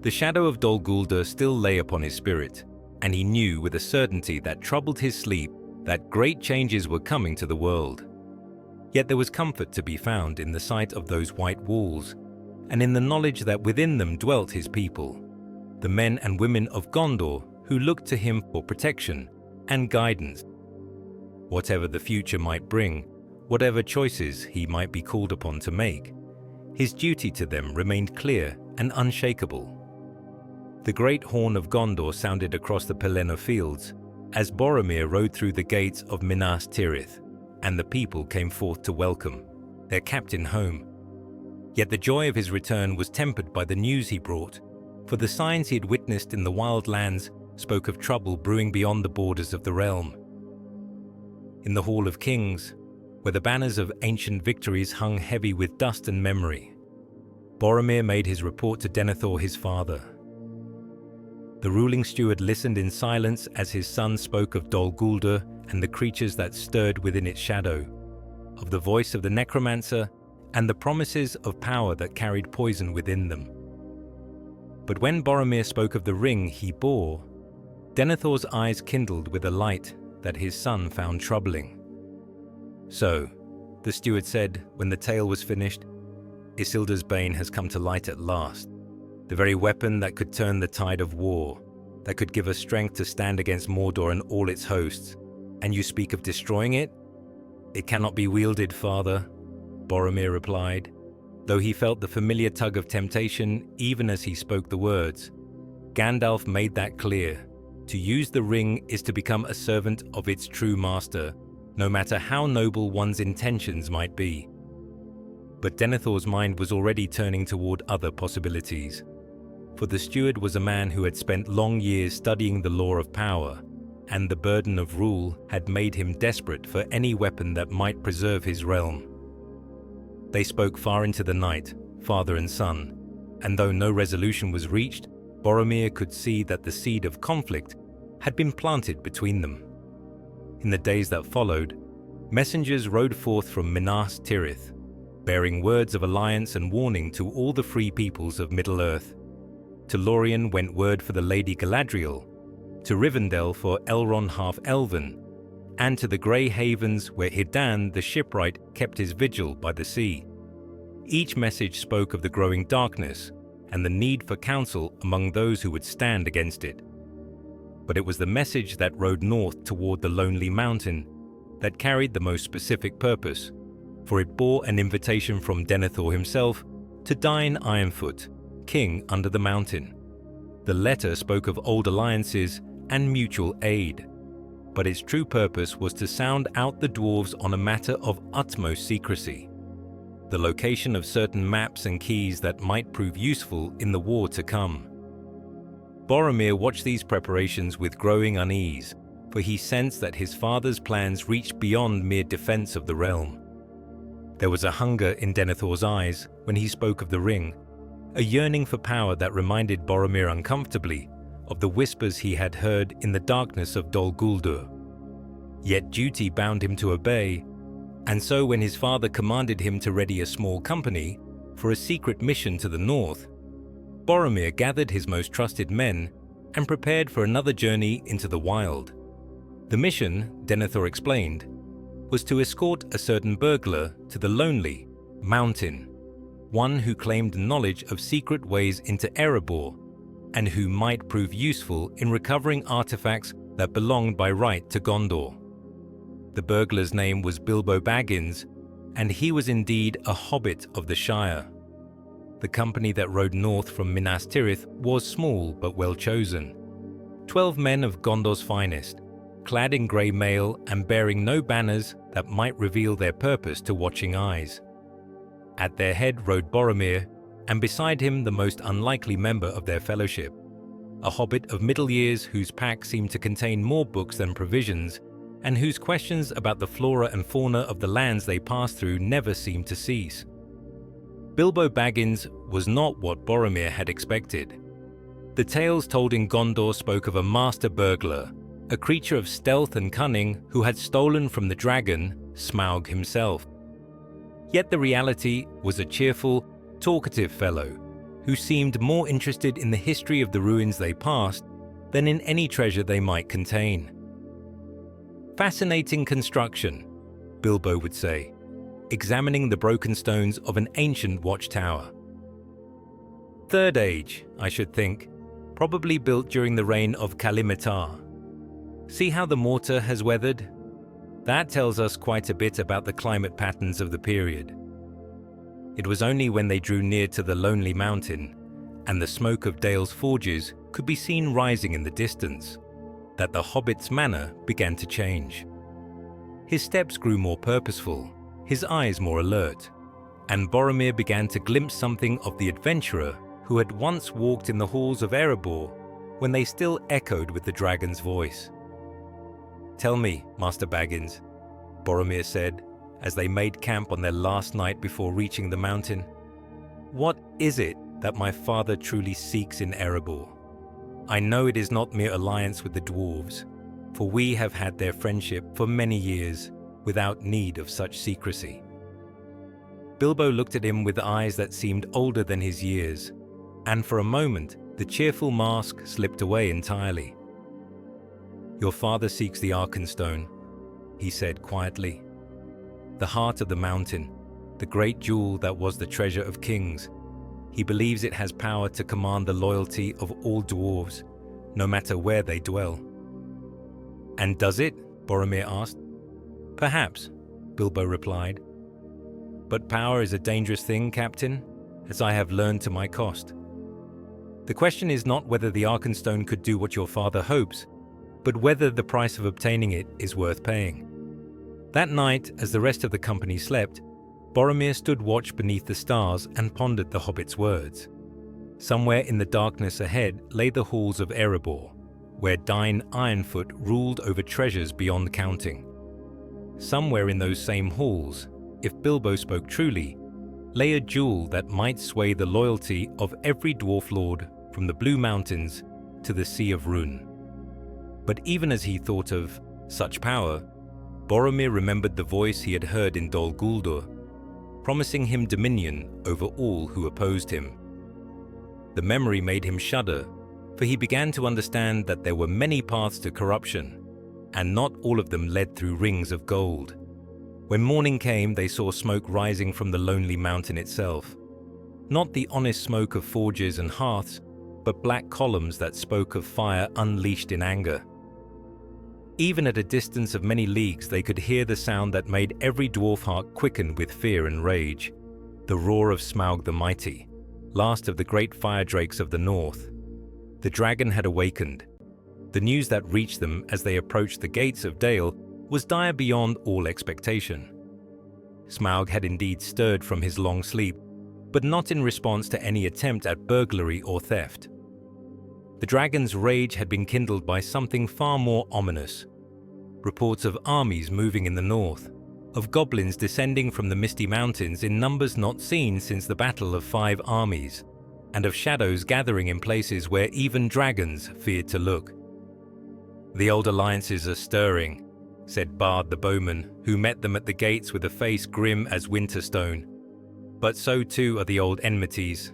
S2: The shadow of Dol Guldur still lay upon his spirit, and he knew with a certainty that troubled his sleep that great changes were coming to the world. Yet there was comfort to be found in the sight of those white walls, and in the knowledge that within them dwelt his people, the men and women of Gondor who looked to him for protection and guidance. Whatever the future might bring, whatever choices he might be called upon to make, his duty to them remained clear and unshakable. The great horn of Gondor sounded across the Pelennor fields as Boromir rode through the gates of Minas Tirith, and the people came forth to welcome their captain home. Yet the joy of his return was tempered by the news he brought, for the signs he had witnessed in the wild lands spoke of trouble brewing beyond the borders of the realm. In the Hall of Kings, where the banners of ancient victories hung heavy with dust and memory, Boromir made his report to Denethor his father. The ruling steward listened in silence as his son spoke of Dol Guldur and the creatures that stirred within its shadow, of the voice of the necromancer and the promises of power that carried poison within them. But when Boromir spoke of the ring he bore, Denethor's eyes kindled with a light that his son found troubling. "So," the steward said when the tale was finished, "Isildur's bane has come to light at last. The very weapon that could turn the tide of war, that could give us strength to stand against Mordor and all its hosts. And you speak of destroying it? It cannot be wielded, father," Boromir replied, though he felt the familiar tug of temptation even as he spoke the words. Gandalf made that clear. To use the ring is to become a servant of its true master, no matter how noble one's intentions might be. But Denethor's mind was already turning toward other possibilities. For the steward was a man who had spent long years studying the law of power, and the burden of rule had made him desperate for any weapon that might preserve his realm. They spoke far into the night, father and son, and though no resolution was reached, Boromir could see that the seed of conflict had been planted between them. In the days that followed, messengers rode forth from Minas Tirith, bearing words of alliance and warning to all the free peoples of Middle-earth. To Lorien went word for the Lady Galadriel, to Rivendell for Elrond half-elven, and to the Grey Havens where Hidan the shipwright kept his vigil by the sea. Each message spoke of the growing darkness and the need for counsel among those who would stand against it. But it was the message that rode north toward the lonely mountain that carried the most specific purpose, for it bore an invitation from Denethor himself to dine Ironfoot, king under the mountain. The letter spoke of old alliances and mutual aid, but its true purpose was to sound out the dwarves on a matter of utmost secrecy, the location of certain maps and keys that might prove useful in the war to come. Boromir watched these preparations with growing unease, for he sensed that his father's plans reached beyond mere defense of the realm. There was a hunger in Denethor's eyes when he spoke of the ring, a yearning for power that reminded Boromir uncomfortably of the whispers he had heard in the darkness of Dol Guldur. Yet duty bound him to obey, and so when his father commanded him to ready a small company for a secret mission to the north, Boromir gathered his most trusted men and prepared for another journey into the wild. The mission, Denethor explained, was to escort a certain burglar to the lonely mountain, one who claimed knowledge of secret ways into Erebor and who might prove useful in recovering artifacts that belonged by right to Gondor. The burglar's name was Bilbo Baggins, and he was indeed a hobbit of the Shire. The company that rode north from Minas Tirith was small but well chosen. 12 men of Gondor's finest, clad in grey mail and bearing no banners that might reveal their purpose to watching eyes. At their head rode Boromir, and beside him the most unlikely member of their fellowship, a hobbit of middle years whose pack seemed to contain more books than provisions, and whose questions about the flora and fauna of the lands they passed through never seemed to cease. Bilbo Baggins was not what Boromir had expected. The tales told in Gondor spoke of a master burglar, a creature of stealth and cunning who had stolen from the dragon, Smaug himself. Yet the reality was a cheerful, talkative fellow who seemed more interested in the history of the ruins they passed than in any treasure they might contain. Fascinating construction, Bilbo would say, examining the broken stones of an ancient watchtower. Third Age, I should think, probably built during the reign of Kalimatar. See how the mortar has weathered? That tells us quite a bit about the climate patterns of the period. It was only when they drew near to the lonely mountain, and the smoke of Dale's forges could be seen rising in the distance, that the hobbit's manner began to change. His steps grew more purposeful, his eyes more alert, and Boromir began to glimpse something of the adventurer who had once walked in the halls of Erebor when they still echoed with the dragon's voice. "Tell me, Master Baggins," Boromir said, as they made camp on their last night before reaching the mountain, "what is it that my father truly seeks in Erebor? I know it is not mere alliance with the dwarves, for we have had their friendship for many years without need of such secrecy." Bilbo looked at him with eyes that seemed older than his years, and for a moment the cheerful mask slipped away entirely. "Your father seeks the Arkenstone," he said quietly. "The heart of the mountain, the great jewel that was the treasure of kings. He believes it has power to command the loyalty of all dwarves, no matter where they dwell." "And does it?" Boromir asked. "Perhaps," Bilbo replied. "But power is a dangerous thing, Captain, as I have learned to my cost. The question is not whether the Arkenstone could do what your father hopes, but whether the price of obtaining it is worth paying." That night, as the rest of the company slept, Boromir stood watch beneath the stars and pondered the hobbit's words. Somewhere in the darkness ahead lay the halls of Erebor, where Dain Ironfoot ruled over treasures beyond counting. Somewhere in those same halls, if Bilbo spoke truly, lay a jewel that might sway the loyalty of every dwarf lord from the Blue Mountains to the Sea of Rhûn. But even as he thought of such power, Boromir remembered the voice he had heard in Dol Guldur, promising him dominion over all who opposed him. The memory made him shudder, for he began to understand that there were many paths to corruption, and not all of them led through rings of gold. When morning came, they saw smoke rising from the lonely mountain itself. Not the honest smoke of forges and hearths, but black columns that spoke of fire unleashed in anger. Even at a distance of many leagues, they could hear the sound that made every dwarf heart quicken with fear and rage, the roar of Smaug the Mighty, last of the great fire drakes of the north. The dragon had awakened. The news that reached them as they approached the gates of Dale was dire beyond all expectation. Smaug had indeed stirred from his long sleep, but not in response to any attempt at burglary or theft. The dragon's rage had been kindled by something far more ominous. Reports of armies moving in the north, of goblins descending from the misty mountains in numbers not seen since the Battle of 5 Armies, and of shadows gathering in places where even dragons feared to look. "The old alliances are stirring," said Bard the bowman, who met them at the gates with a face grim as Winterstone. "But so too are the old enmities.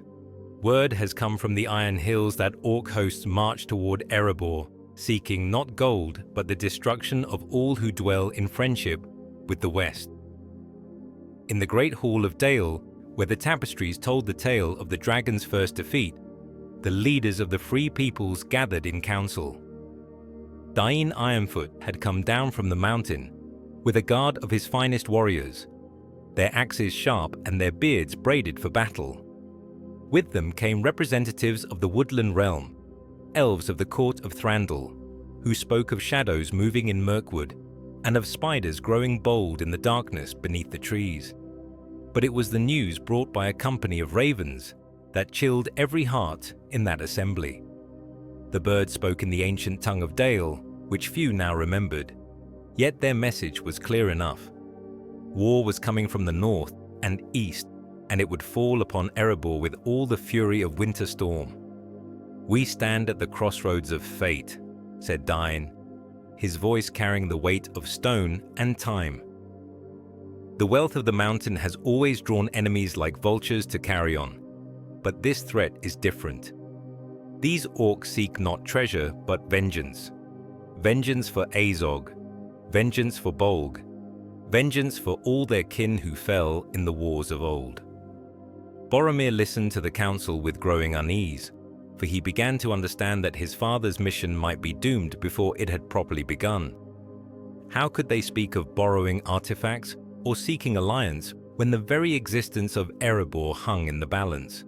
S2: Word has come from the Iron Hills that orc hosts march toward Erebor, seeking not gold but the destruction of all who dwell in friendship with the West." In the great hall of Dale, where the tapestries told the tale of the dragon's first defeat, the leaders of the free peoples gathered in council. Dain Ironfoot had come down from the mountain with a guard of his finest warriors, their axes sharp and their beards braided for battle. With them came representatives of the woodland realm, elves of the court of Thranduil, who spoke of shadows moving in Mirkwood and of spiders growing bold in the darkness beneath the trees. But it was the news brought by a company of ravens that chilled every heart in that assembly. The birds spoke in the ancient tongue of Dale, which few now remembered, yet their message was clear enough. War was coming from the north and east, and it would fall upon Erebor with all the fury of winter storm. "We stand at the crossroads of fate," said Dain, his voice carrying the weight of stone and time. "The wealth of the mountain has always drawn enemies like vultures to carry on, but this threat is different. These orcs seek not treasure, but vengeance. Vengeance for Azog, vengeance for Bolg, vengeance for all their kin who fell in the wars of old." Boromir listened to the council with growing unease, for he began to understand that his father's mission might be doomed before it had properly begun. How could they speak of borrowing artifacts or seeking alliance when the very existence of Erebor hung in the balance?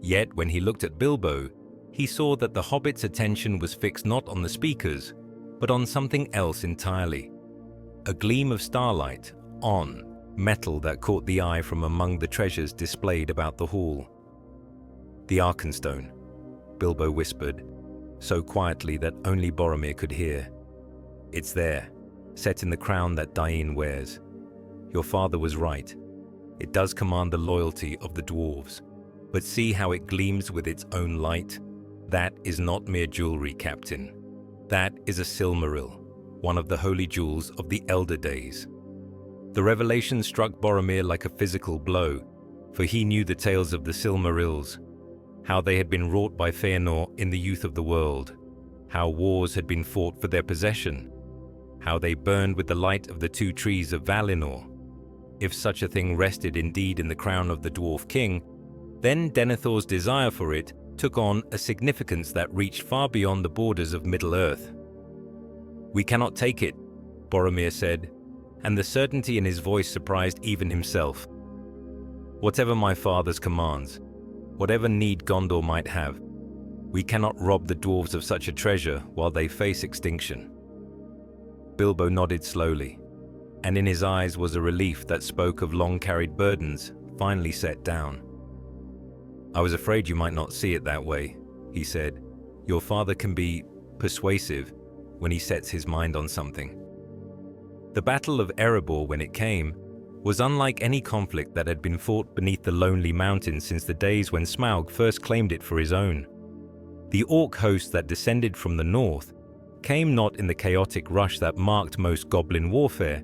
S2: Yet when he looked at Bilbo, he saw that the hobbit's attention was fixed not on the speakers, but on something else entirely. A gleam of starlight on metal that caught the eye from among the treasures displayed about the hall. "The Arkenstone," Bilbo whispered, so quietly that only Boromir could hear. "It's there, set in the crown that Dain wears. Your father was right. It does command the loyalty of the dwarves. But see how it gleams with its own light? That is not mere jewelry, Captain. That is a Silmaril, one of the holy jewels of the Elder Days." The revelation struck Boromir like a physical blow, for he knew the tales of the Silmarils, how they had been wrought by Feanor in the youth of the world, how wars had been fought for their possession, how they burned with the light of the two trees of Valinor. If such a thing rested indeed in the crown of the Dwarf King, then Denethor's desire for it took on a significance that reached far beyond the borders of Middle-earth. "We cannot take it," Boromir said, and the certainty in his voice surprised even himself. "Whatever my father's commands, whatever need Gondor might have, we cannot rob the dwarves of such a treasure while they face extinction." Bilbo nodded slowly, and in his eyes was a relief that spoke of long-carried burdens finally set down. "I was afraid you might not see it that way," he said. "Your father can be persuasive when he sets his mind on something." The Battle of Erebor, when it came, was unlike any conflict that had been fought beneath the lonely mountain since the days when Smaug first claimed it for his own. The orc host that descended from the north came not in the chaotic rush that marked most goblin warfare,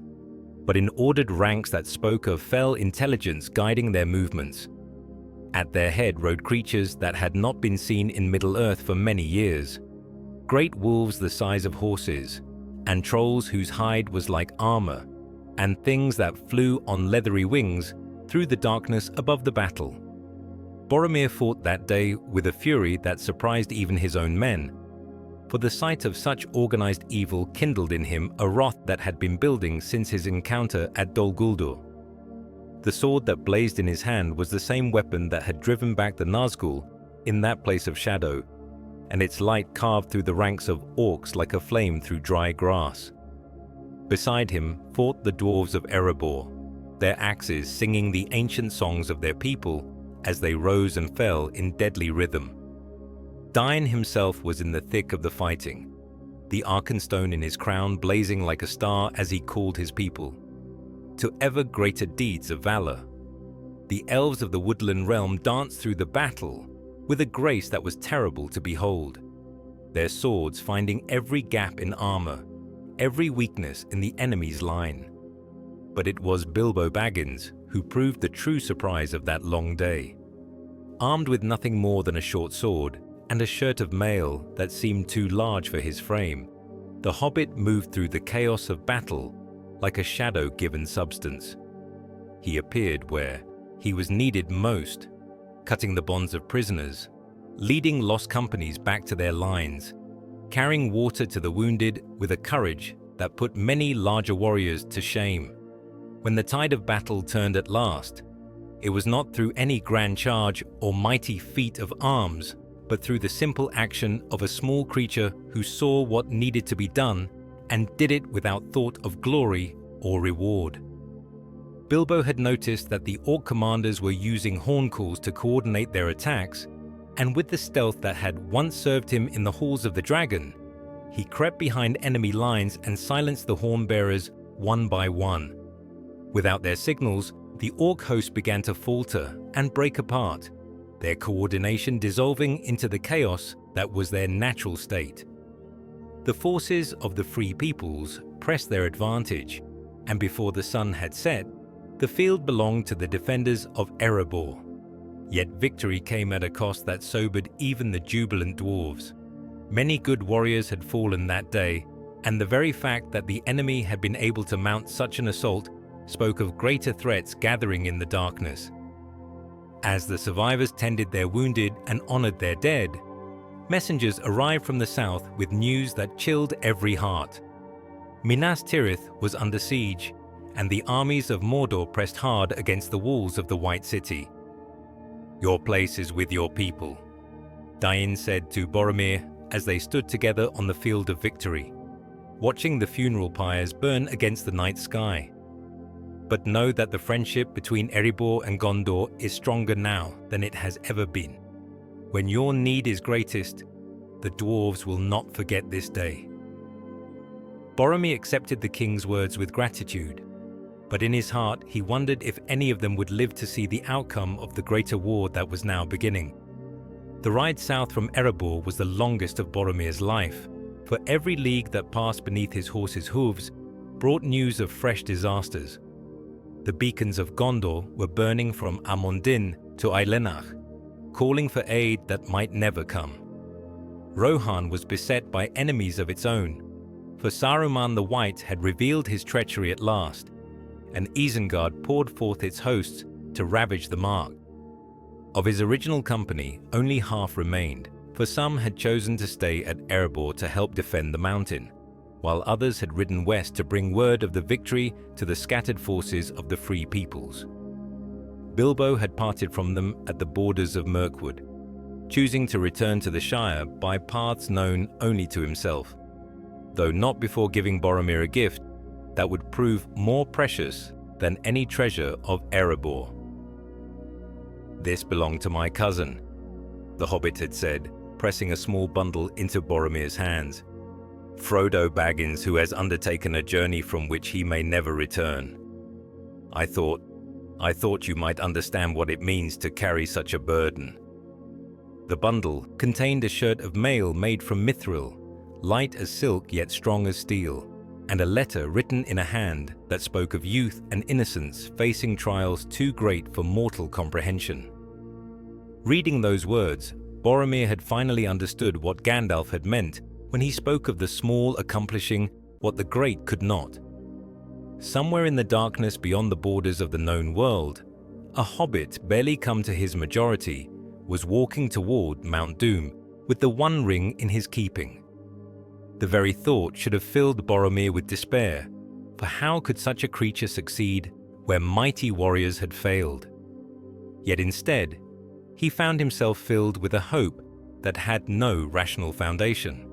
S2: but in ordered ranks that spoke of fell intelligence guiding their movements. At their head rode creatures that had not been seen in Middle-earth for many years. Great wolves the size of horses, and trolls whose hide was like armor, and things that flew on leathery wings through the darkness above the battle. Boromir fought that day with a fury that surprised even his own men, for the sight of such organized evil kindled in him a wrath that had been building since his encounter at Dol Guldur. The sword that blazed in his hand was the same weapon that had driven back the Nazgul in that place of shadow, and its light carved through the ranks of orcs like a flame through dry grass. Beside him fought the dwarves of Erebor, their axes singing the ancient songs of their people as they rose and fell in deadly rhythm. Dain himself was in the thick of the fighting, the Arkenstone in his crown blazing like a star as he called his people to ever greater deeds of valor. The elves of the woodland realm danced through the battle with a grace that was terrible to behold, their swords finding every gap in armor, every weakness in the enemy's line. But it was Bilbo Baggins who proved the true surprise of that long day. Armed with nothing more than a short sword and a shirt of mail that seemed too large for his frame, the hobbit moved through the chaos of battle like a shadow given substance. He appeared where he was needed most, cutting the bonds of prisoners, leading lost companies back to their lines, carrying water to the wounded with a courage that put many larger warriors to shame. When the tide of battle turned at last, it was not through any grand charge or mighty feat of arms, but through the simple action of a small creature who saw what needed to be done and did it without thought of glory or reward. Bilbo had noticed that the orc commanders were using horn calls to coordinate their attacks, and with the stealth that had once served him in the halls of the dragon, he crept behind enemy lines and silenced the horn bearers one by one. Without their signals, the Orc host began to falter and break apart, their coordination dissolving into the chaos that was their natural state. The forces of the Free Peoples pressed their advantage, and before the sun had set, the field belonged to the defenders of Erebor. Yet victory came at a cost that sobered even the jubilant dwarves. Many good warriors had fallen that day, and the very fact that the enemy had been able to mount such an assault spoke of greater threats gathering in the darkness. As the survivors tended their wounded and honored their dead, messengers arrived from the south with news that chilled every heart. Minas Tirith was under siege, and the armies of Mordor pressed hard against the walls of the White City. "Your place is with your people," Dain said to Boromir as they stood together on the field of victory, watching the funeral pyres burn against the night sky. "But know that the friendship between Erebor and Gondor is stronger now than it has ever been. When your need is greatest, the dwarves will not forget this day." Boromir accepted the king's words with gratitude, but in his heart he wondered if any of them would live to see the outcome of the greater war that was now beginning. The ride south from Erebor was the longest of Boromir's life, for every league that passed beneath his horse's hooves brought news of fresh disasters. The beacons of Gondor were burning from Amon Hen to Eilenach, calling for aid that might never come. Rohan was beset by enemies of its own, for Saruman the White had revealed his treachery at last, and Isengard poured forth its hosts to ravage the mark. Of his original company, only half remained, for some had chosen to stay at Erebor to help defend the mountain, while others had ridden west to bring word of the victory to the scattered forces of the Free Peoples. Bilbo had parted from them at the borders of Mirkwood, choosing to return to the Shire by paths known only to himself, though not before giving Boromir a gift that would prove more precious than any treasure of Erebor. "This belonged to my cousin," the hobbit had said, pressing a small bundle into Boromir's hands. "Frodo Baggins, who has undertaken a journey from which he may never return. I thought you might understand what it means to carry such a burden." The bundle contained a shirt of mail made from mithril, light as silk yet strong as steel, and a letter written in a hand that spoke of youth and innocence facing trials too great for mortal comprehension. Reading those words, Boromir had finally understood what Gandalf had meant when he spoke of the small accomplishing what the great could not. Somewhere in the darkness beyond the borders of the known world, a hobbit barely come to his majority was walking toward Mount Doom with the One Ring in his keeping. The very thought should have filled Boromir with despair, for how could such a creature succeed where mighty warriors had failed? Yet instead, he found himself filled with a hope that had no rational foundation.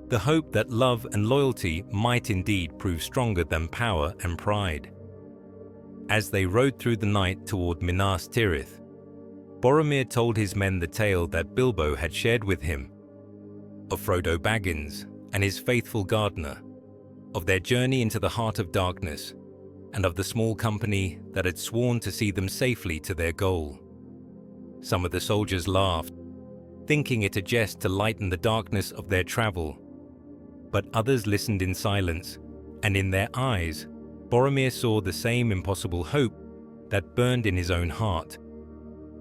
S2: The hope that love and loyalty might indeed prove stronger than power and pride. As they rode through the night toward Minas Tirith, Boromir told his men the tale that Bilbo had shared with him, of Frodo Baggins and his faithful gardener, of their journey into the heart of darkness, and of the small company that had sworn to see them safely to their goal. Some of the soldiers laughed, thinking it a jest to lighten the darkness of their travel, but others listened in silence, and in their eyes, Boromir saw the same impossible hope that burned in his own heart.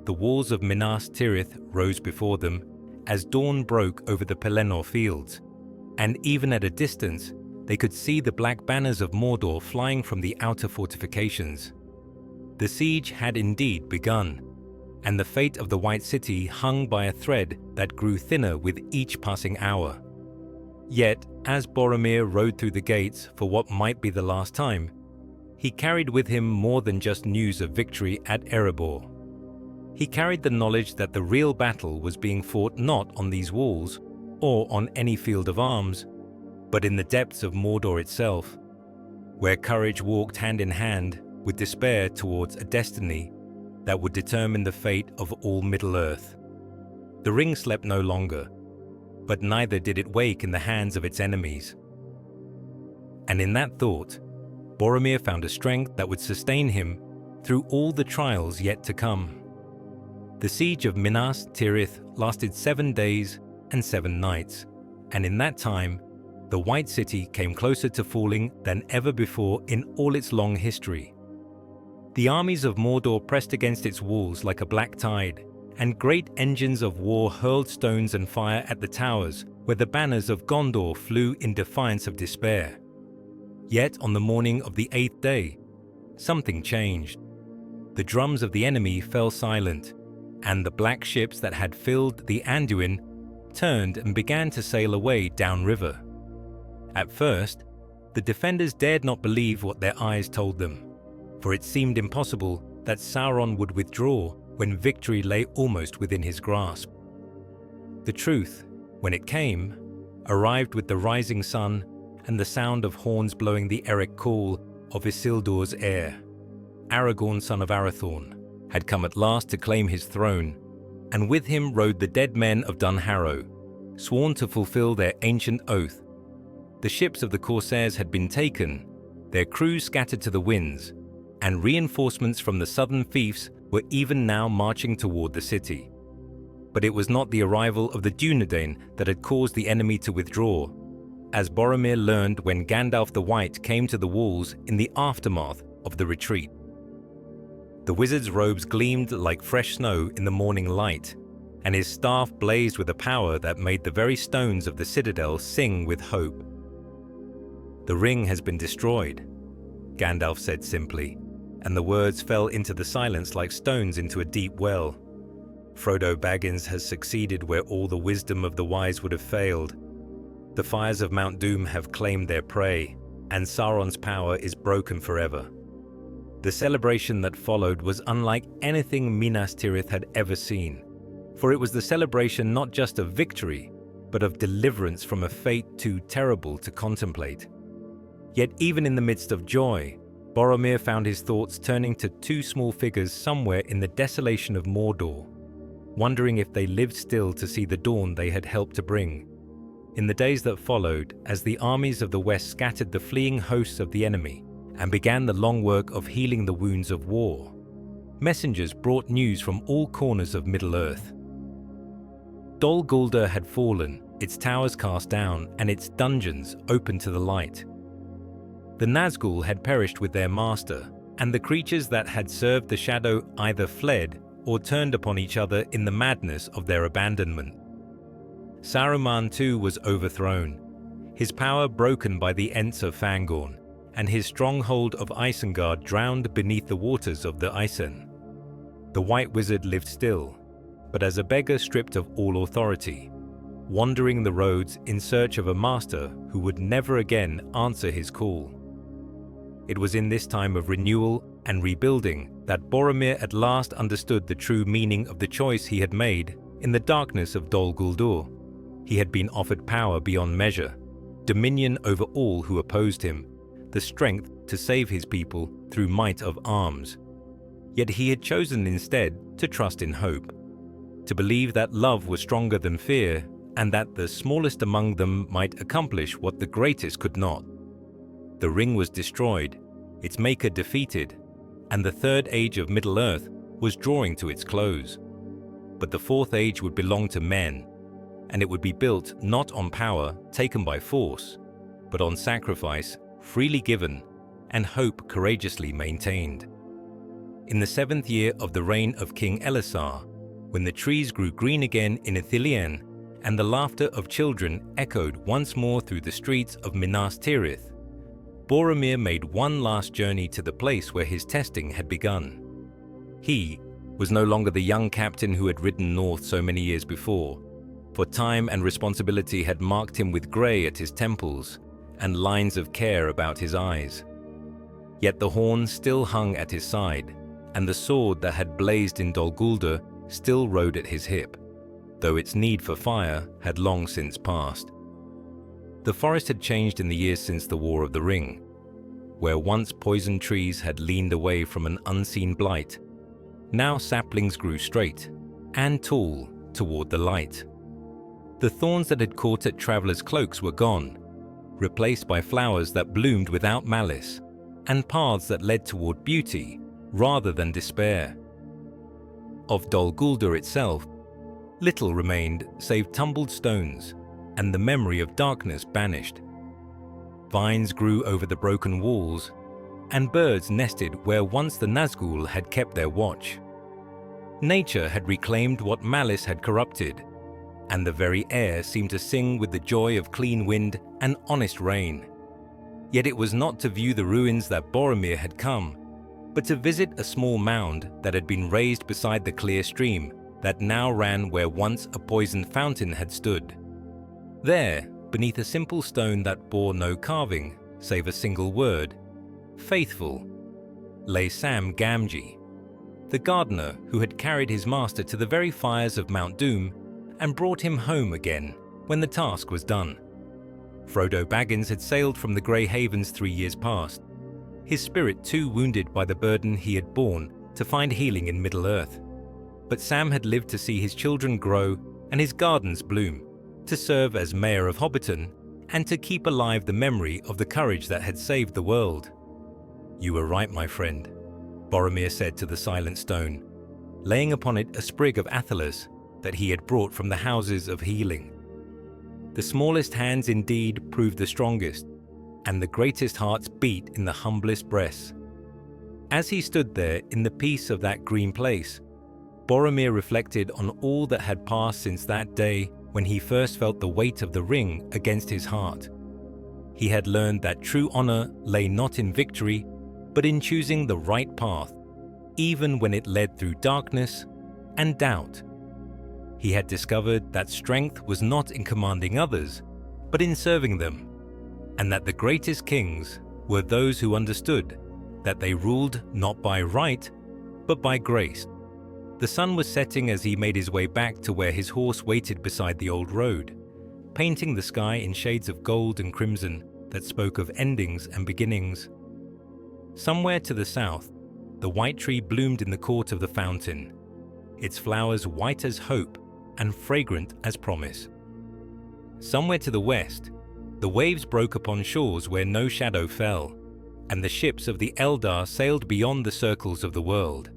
S2: The walls of Minas Tirith rose before them as dawn broke over the Pelennor fields, and even at a distance, they could see the black banners of Mordor flying from the outer fortifications. The siege had indeed begun, and the fate of the White City hung by a thread that grew thinner with each passing hour. Yet, as Boromir rode through the gates for what might be the last time, he carried with him more than just news of victory at Erebor. He carried the knowledge that the real battle was being fought not on these walls or on any field of arms, but in the depths of Mordor itself, where courage walked hand in hand with despair towards a destiny that would determine the fate of all Middle-earth. The ring slept no longer, but neither did it wake in the hands of its enemies. And in that thought, Boromir found a strength that would sustain him through all the trials yet to come. The siege of Minas Tirith lasted 7 days and 7 nights, and in that time, the White City came closer to falling than ever before in all its long history. The armies of Mordor pressed against its walls like a black tide, and great engines of war hurled stones and fire at the towers where the banners of Gondor flew in defiance of despair. Yet on the morning of the 8th day, something changed. The drums of the enemy fell silent, and the black ships that had filled the Anduin turned and began to sail away downriver. At first, the defenders dared not believe what their eyes told them, for it seemed impossible that Sauron would withdraw when victory lay almost within his grasp. The truth, when it came, arrived with the rising sun and the sound of horns blowing the Eric call of Isildur's heir. Aragorn, son of Arathorn, had come at last to claim his throne, and with him rode the dead men of Dunharrow, sworn to fulfill their ancient oath. The ships of the Corsairs had been taken, their crews scattered to the winds, and reinforcements from the southern fiefs were even now marching toward the city. But it was not the arrival of the Dunedain that had caused the enemy to withdraw, as Boromir learned when Gandalf the White came to the walls in the aftermath of the retreat. The wizard's robes gleamed like fresh snow in the morning light, and his staff blazed with a power that made the very stones of the citadel sing with hope. "The ring has been destroyed," Gandalf said simply, and the words fell into the silence like stones into a deep well. "Frodo Baggins has succeeded where all the wisdom of the wise would have failed. The fires of Mount Doom have claimed their prey, and Sauron's power is broken forever." The celebration that followed was unlike anything Minas Tirith had ever seen, for it was the celebration not just of victory, but of deliverance from a fate too terrible to contemplate. Yet even in the midst of joy, Boromir found his thoughts turning to 2 small figures somewhere in the desolation of Mordor, wondering if they lived still to see the dawn they had helped to bring. In the days that followed, as the armies of the West scattered the fleeing hosts of the enemy and began the long work of healing the wounds of war, messengers brought news from all corners of Middle-earth. Dol Guldur had fallen, its towers cast down, and its dungeons open to the light. The Nazgul had perished with their master, and the creatures that had served the shadow either fled or turned upon each other in the madness of their abandonment. Saruman too was overthrown, his power broken by the Ents of Fangorn, and his stronghold of Isengard drowned beneath the waters of the Isen. The White Wizard lived still, but as a beggar stripped of all authority, wandering the roads in search of a master who would never again answer his call. It was in this time of renewal and rebuilding that Boromir at last understood the true meaning of the choice he had made in the darkness of Dol Guldur. He had been offered power beyond measure, dominion over all who opposed him, the strength to save his people through might of arms. Yet he had chosen instead to trust in hope, to believe that love was stronger than fear, and that the smallest among them might accomplish what the greatest could not. The ring was destroyed, its maker defeated, and the Third Age of Middle-earth was drawing to its close. But the Fourth Age would belong to men, and it would be built not on power taken by force, but on sacrifice freely given and hope courageously maintained. In the 7th year of the reign of King Elisar, when the trees grew green again in Ithilien, and the laughter of children echoed once more through the streets of Minas Tirith, Boromir made one last journey to the place where his testing had begun. He was no longer the young captain who had ridden north so many years before, for time and responsibility had marked him with grey at his temples and lines of care about his eyes. Yet the horn still hung at his side, and the sword that had blazed in Dol Guldur still rode at his hip, though its need for fire had long since passed. The forest had changed in the years since the War of the Ring. Where once poison trees had leaned away from an unseen blight, now saplings grew straight and tall toward the light. The thorns that had caught at travelers' cloaks were gone, replaced by flowers that bloomed without malice, and paths that led toward beauty rather than despair. Of Dol Guldur itself, little remained save tumbled stones and the memory of darkness banished. Vines grew over the broken walls, and birds nested where once the Nazgul had kept their watch. Nature had reclaimed what malice had corrupted, and the very air seemed to sing with the joy of clean wind and honest rain. Yet it was not to view the ruins that Boromir had come, but to visit a small mound that had been raised beside the clear stream that now ran where once a poisoned fountain had stood. There, beneath a simple stone that bore no carving, save a single word, "Faithful," lay Sam Gamgee, the gardener who had carried his master to the very fires of Mount Doom and brought him home again when the task was done. Frodo Baggins had sailed from the Grey Havens 3 years past, his spirit too wounded by the burden he had borne to find healing in Middle-earth. But Sam had lived to see his children grow and his gardens bloom, to serve as mayor of Hobbiton, and to keep alive the memory of the courage that had saved the world. "You were right, my friend," Boromir said to the silent stone, laying upon it a sprig of athelas that he had brought from the houses of healing. The smallest hands indeed proved the strongest, and the greatest hearts beat in the humblest breasts. As he stood there in the peace of that green place, Boromir reflected on all that had passed since that day when he first felt the weight of the ring against his heart. He had learned that true honor lay not in victory, but in choosing the right path, even when it led through darkness and doubt. He had discovered that strength was not in commanding others, but in serving them, and that the greatest kings were those who understood that they ruled not by right, but by grace. The sun was setting as he made his way back to where his horse waited beside the old road, painting the sky in shades of gold and crimson that spoke of endings and beginnings. Somewhere to the south, the white tree bloomed in the court of the fountain, its flowers white as hope and fragrant as promise. Somewhere to the west, the waves broke upon shores where no shadow fell, and the ships of the Eldar sailed beyond the circles of the world.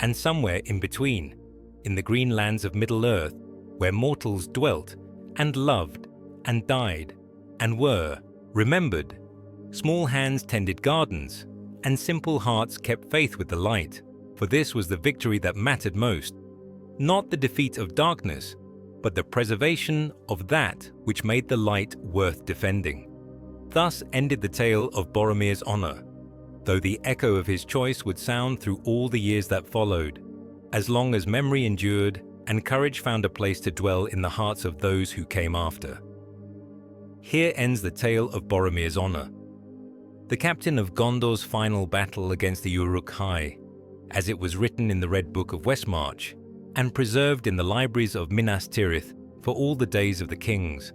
S2: And somewhere in between, in the green lands of Middle-earth, where mortals dwelt and loved and died and were remembered, small hands tended gardens, and simple hearts kept faith with the light, for this was the victory that mattered most, not the defeat of darkness, but the preservation of that which made the light worth defending. Thus ended the tale of Boromir's honor, though the echo of his choice would sound through all the years that followed, as long as memory endured and courage found a place to dwell in the hearts of those who came after. Here ends the tale of Boromir's honor, the captain of Gondor's final battle against the Uruk-hai, as it was written in the Red Book of Westmarch and preserved in the libraries of Minas Tirith for all the days of the kings.